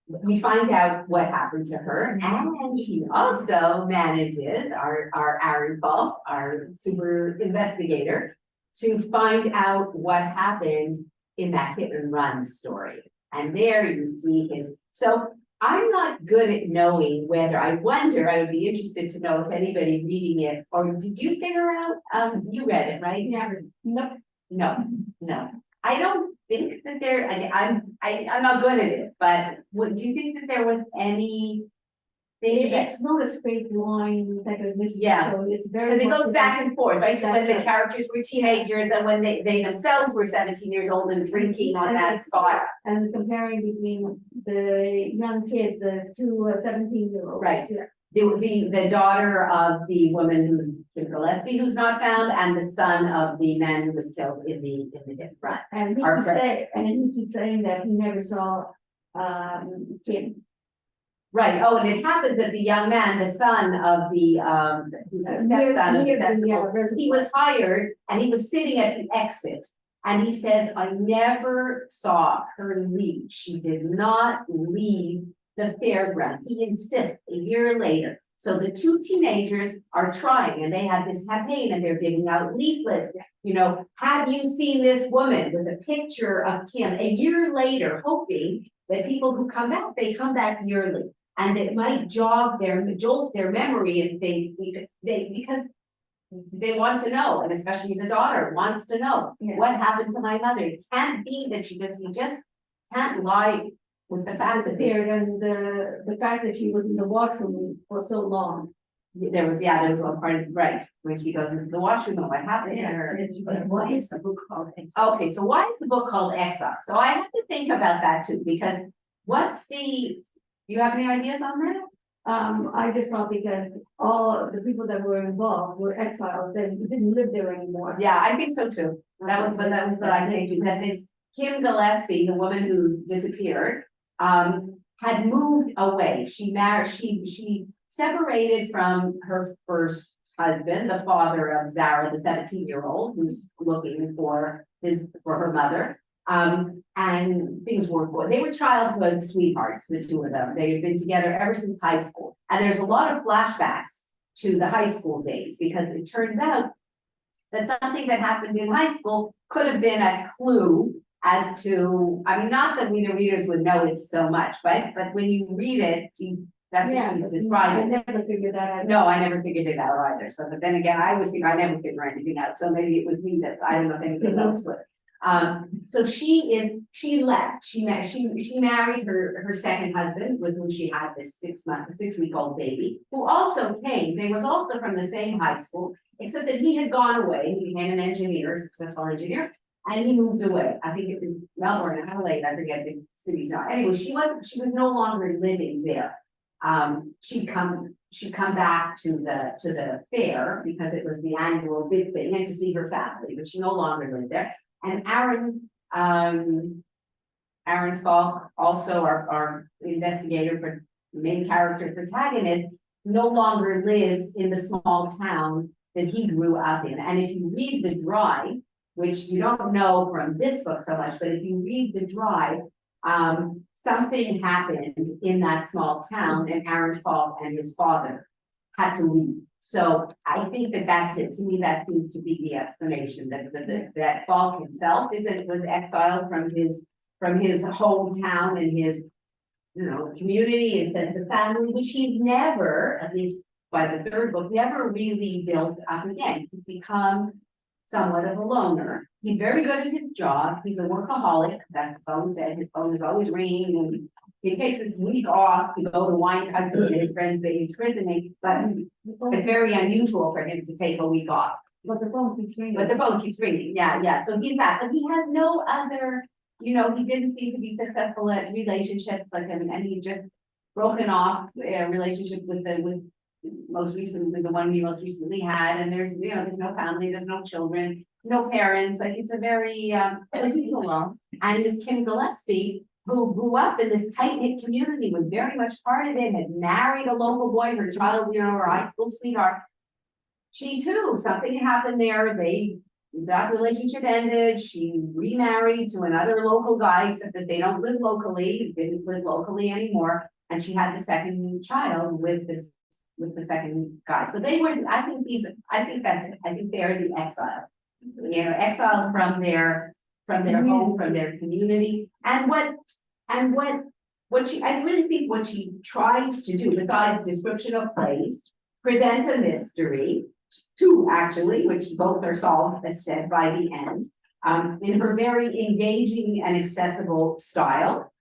We find out what happened to her, and he also manages, our Aaron Falk, our super investigator, to find out what happened in that hit and run story. And there you see his, so I'm not good at knowing whether, I wonder, I would be interested to know if anybody reading it, or did you figure out, you read it, right? Yeah. No. I don't think that there, I'm not good at it, but do you think that there was any? It's not a straight line like a mystery, Yeah. so it's very. Because it much goes back and forth, right, to when the Exactly. characters were teenagers and when they themselves were 17 years old and drinking on that spot. And comparing between the young kids, the two 17-year-olds. Right. Yeah. The daughter of the woman who's Kim Gillespie, who's not found, and the son of the man who was killed in the hit run. And he Our keeps friends. saying, and he keeps saying that he never saw Kim. Right, oh, and it happens that the young man, the son of the, who's the stepson of the festival, he was hired and he was sitting at the exit. And he says, I never saw her leave. She did not leave the fairground. He insists a year later. So the two teenagers are trying, and they have this campaign and they're giving out leaflets. You know, have you seen this woman with a picture of Kim a year later, hoping that people who come back, they come back yearly. And it might jolt their memory and think because they want to know, and especially the daughter wants to know what happened to my mother. It can't be that you just can't lie with the facts of it. And the fact that she was in the washroom for so long. There was one part, right, when she goes into the washroom and what happened to her. But why is the book called Exiles? Okay, so why is the book called Exiles? So I have to think about that too, because do you have any ideas on that? I just thought because all the people that were involved were exiles, they didn't live there anymore. Yeah, I think so too. That was what I think, that this Kim Gillespie, the woman who disappeared, had moved away. She separated from her first husband, the father of Zara, the 17-year-old, who's looking for her mother. And things weren't good. They were childhood sweethearts, the two of them. They've been together ever since high school. And there's a lot of flashbacks to the high school days, because it turns out that something that happened in high school could have been a clue as to, I mean, not that we the readers would know it so much, but when you read it, that's what she's describing. I never figured that out. No, I never figured it out either. So, but then again, I never figure anything out. So maybe it was me that, I don't know if anything else would. So she left, she married her second husband, with whom she had this 6-week-old baby, who also came. They was also from the same high school, except that he had gone away. He became an engineer, successful engineer, and he moved away. I think it was Melbourne, Adelaide, I forget the cities are. Anyway, she was no longer living there. She'd come back to the fair because it was the annual big thing, and to see her family, but she no longer lived there. And Aaron Aaron Falk, also our investigator for main character protagonist, no longer lives in the small town that he grew up in. And if you read The Drive, which you don't know from this book so much, but if you read The Drive, something happened in that small town and Aaron Falk and his father had to leave. So I think that that's it. To me, that seems to be the explanation that Falk himself was exiled from his hometown and his, community and sense of family, which he's never, at least by the third book, never really built up again. He's become somewhat of a loner. He's very good at his job. He's a workaholic. That's what phone said. His phone is always ringing, and he takes his week off to go to wine country and his friends being imprisoning, but it's very unusual for him to take a week off. But the phone keeps ringing. But the phone keeps ringing, yeah, so he's that, but he has no other, he didn't seem to be successful at relationships, and he's just broken off a relationship with the one we most recently had, and there's no family, there's no children, no parents, it's a very, he's alone. And this Kim Gillespie, who grew up in this tight-knit community, was very much part of it, had married a local boy, her child, her high school sweetheart. She too, something happened there, that relationship ended, she remarried to another local guy, except that they didn't live locally anymore, and she had the second child with the second guy. So they were, I think that's it. I think they're the exiles. Exiles from their home, from their community. And what she, I really think what she tries to do, besides description of place, present a mystery, two actually, which both are solved, as said, by the end, in her very engaging and accessible style,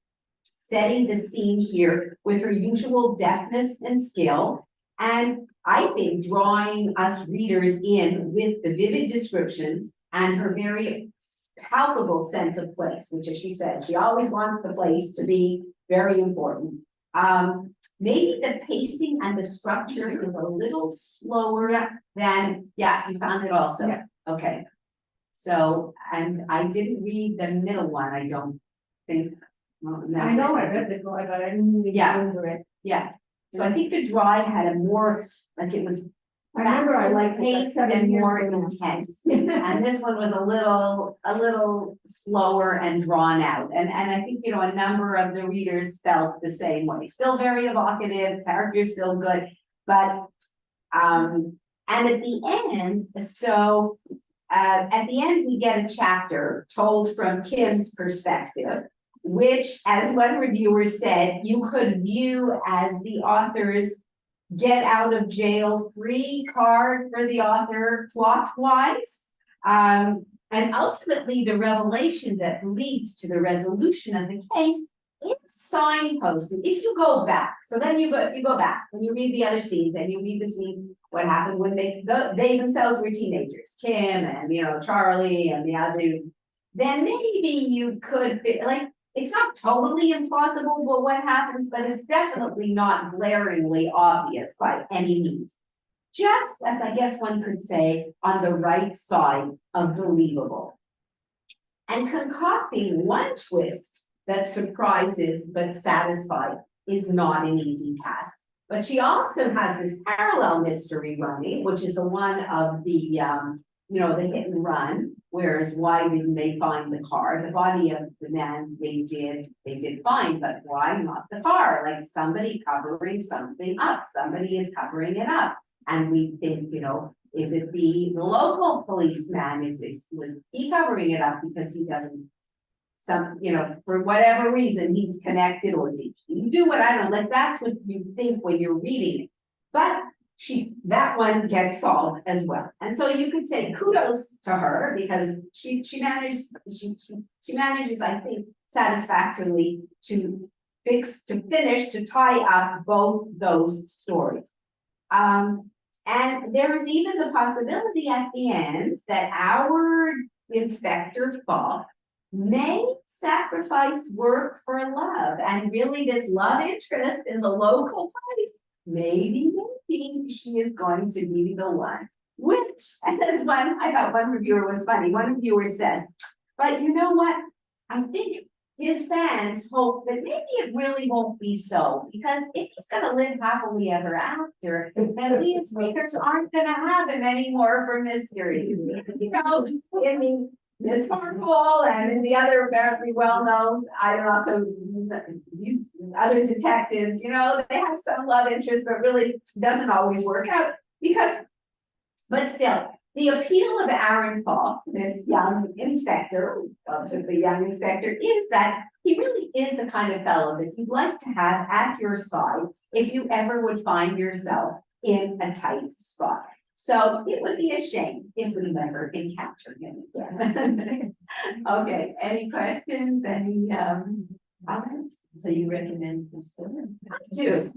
setting the scene here with her usual deftness and skill, and I think drawing us readers in with the vivid descriptions and her very palpable sense of place, which, as she said, she always wants the place to be very important. Maybe the pacing and the structure is a little slower than, you found it also. Yeah. Okay. So, and I didn't read the middle one, I don't think. I know I read The Drive, but I didn't really remember it. Yeah, so I think The Drive had a more, it was I remember I liked it like paced 7 and years more ago. intense. And this one was a little slower and drawn out. And I think, a number of the readers felt the same way. Still very evocative, characters still good, but, and at the end, at the end, we get a chapter told from Kim's perspective, which, as one reviewer said, you could view as the author's get out of jail free card for the author plot wise. And ultimately the revelation that leads to the resolution of the case is signposted. If you go back, so then you go back and you read the other scenes and you read the scenes, what happened when they themselves were teenagers, Kim and, Charlie and the others, then maybe you could it's not totally implausible what happens, but it's definitely not glaringly obvious by any means. Just as I guess one could say, on the right side of believable. And concocting one twist that surprises but satisfies is not an easy task. But she also has this parallel mystery running, which is the one of the the hit and run. Whereas why didn't they find the car? The body of the man they did find, but why not the car? Like somebody covering something up. Somebody is covering it up. And we think, is it the local policeman? Was he covering it up because he doesn't for whatever reason he's connected, or did he do what I don't like? That's what you think when you're reading it. But that one gets solved as well. And so you could say kudos to her because she manages, I think, satisfactorily to finish, to tie up both those stories. And there is even the possibility at the end that our Inspector Falk may sacrifice work for love, and really this love interest in the local place, maybe she is going to be the one. Which, as I thought one reviewer was funny. One reviewer says, but you know what? I think his fans hope that maybe it really won't be so, because if he's gonna live happily ever after, then we as readers aren't gonna have him anymore from this series. You know, in the Miss Marple and in the other very well-known, I don't know, so these other detectives, you know, they have some love interest, but really doesn't always work out because, but still, the appeal of Aaron Falk, this young inspector, relatively young inspector, is that he really is the kind of fellow that you'd like to have at your side if you ever would find yourself in a tight spot. So it would be a shame if we never encountered him again. Okay, any questions, any comments? So you recommend this film?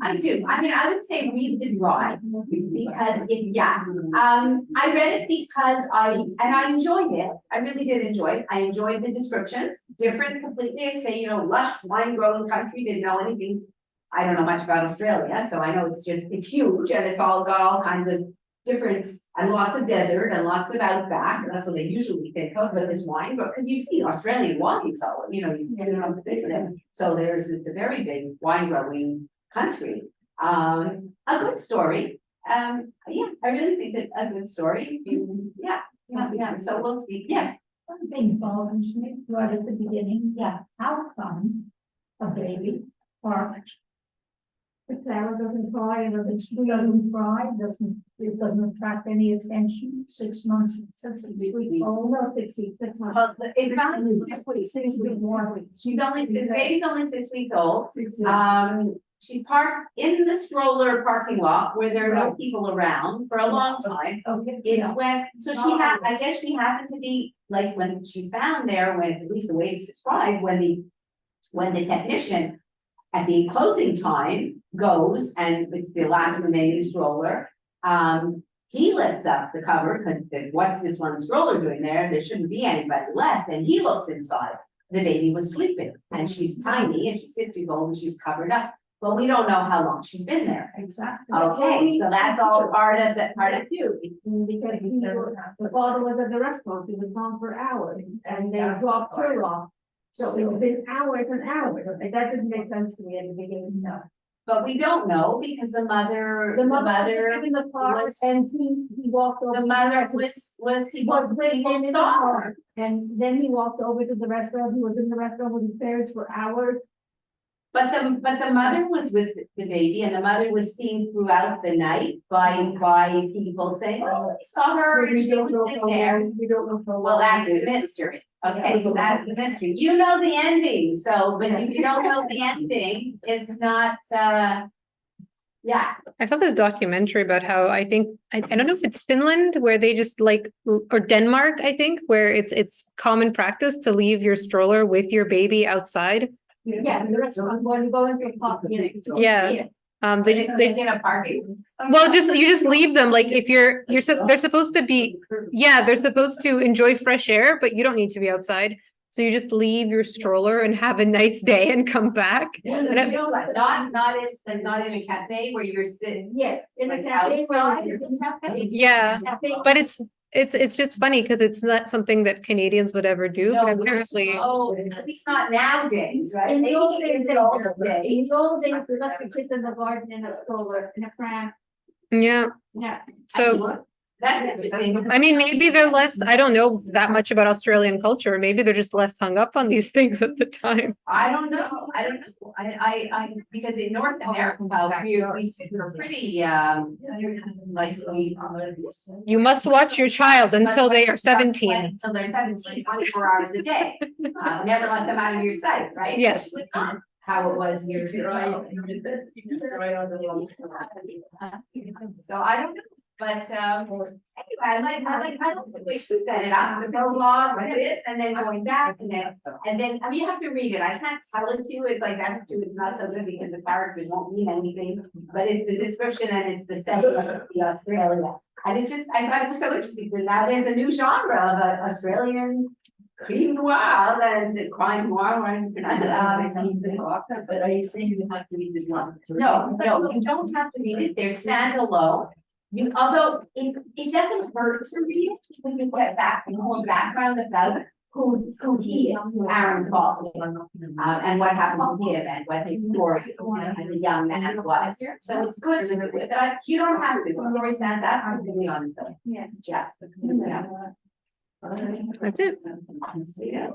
I do. I mean, I would say read the drawing because I read it because I enjoyed it. I really did enjoy it. I enjoyed the descriptions, different completely. I say, you know, lush wine growing country, didn't know anything. I don't know much about Australia, so I know it's huge and it's all got all kinds of different and lots of desert and lots of outback. That's what they usually think of with this wine, but because you see Australian wines, so you know, so it's a very big wine growing country. A good story. Yeah, I really think that a good story. Yeah. So we'll see. Yes. One thing bothers me right at the beginning, how come a baby or If Sarah doesn't cry, and doesn't cry, it doesn't attract any attention, 6 months, 6 weeks old? no, 6 weeks, that's not. Well, it's only 6 weeks. The baby's only 6 weeks old. She's parked in the stroller parking lot where there are no people around for a long time. Okay, It's when, so I guess she happened to be, like, when she's found there, when, at least the way it's described, when the technician at the closing time goes, and it's the last remaining stroller, he lifts up the cover, because what's this one stroller doing there? There shouldn't be anybody left, and he looks inside. The baby was sleeping, and she's tiny, and she's 6 years old, and she's covered up. But we don't know how long she's been there. exactly. Okay, so that's all part of you. Because the father was at the restaurant, he was gone for hours, and they dropped her off. So it's been hours and hours, and that didn't make sense to me at the beginning, no. But we don't know because the mother The mother was in the car was- and he walked over. the to mother restaurant. was people waiting in the saw car. her. And then he walked over to the restaurant, he was in the restaurant with his parents for hours. But the mother was with the baby, and the mother was seen throughout the night by people saying, oh, we saw her and she was in there. We don't know how long. Well, that's the mystery. Okay, so that's the mystery. You know the ending, so, but if you don't know the ending, it's not, yeah. I saw this documentary about how I don't know if it's Finland where they just or Denmark, I think, where it's common practice to leave your stroller with your baby outside. Yeah, in the restaurant, when you go into a pub, you know, you can Yeah. see it. They in a parking. you just leave them, like if they're supposed to be, they're supposed to enjoy fresh air, but you don't need to be outside. So you just leave your stroller and have a nice day and come back. And You know, like, not in a cafe where you're sitting. Yes, in a Like cafe. outside in a cafe? Yeah, Cafe. but it's just funny because it's not something that Canadians would ever do, but apparently. Oh, at least not nowadays, right? In the old days, In the old days. in the old days, we left the kids in the garden in a stroller, in a pram, Yeah, yeah. so That's interesting. I mean, maybe they're less, I don't know that much about Australian culture. Maybe they're just less hung up on these things at the time. I don't know. I because in North America, we're pretty, like You must watch your child until they are 17. Until they're 17, 24 hours a day. Never let them out of your sight, right? Yes. It's not how it was years ago. So I don't know, but anyway, I like the way she set it up, the prologue like this, and then going back, and then, I mean, you have to read it, I can't tell it to you, it's like, that's true, it's not so good because the characters won't mean anything, but it's the description and it's the setting of the Australia. And it just, I thought it was so interesting, because now there's a new genre of Australian crime noir and crime noir and. But are you saying you have to read the one? No, you don't have to read it, they're standalone. Although it doesn't hurt to read it, when you get back, more background about who he is, who Aaron Paul is, and what happened to him and what his story as a young man was. So it's good to do it, but you don't have to, the story stands absolutely on its own. Yeah. Yeah. That's it. Yeah.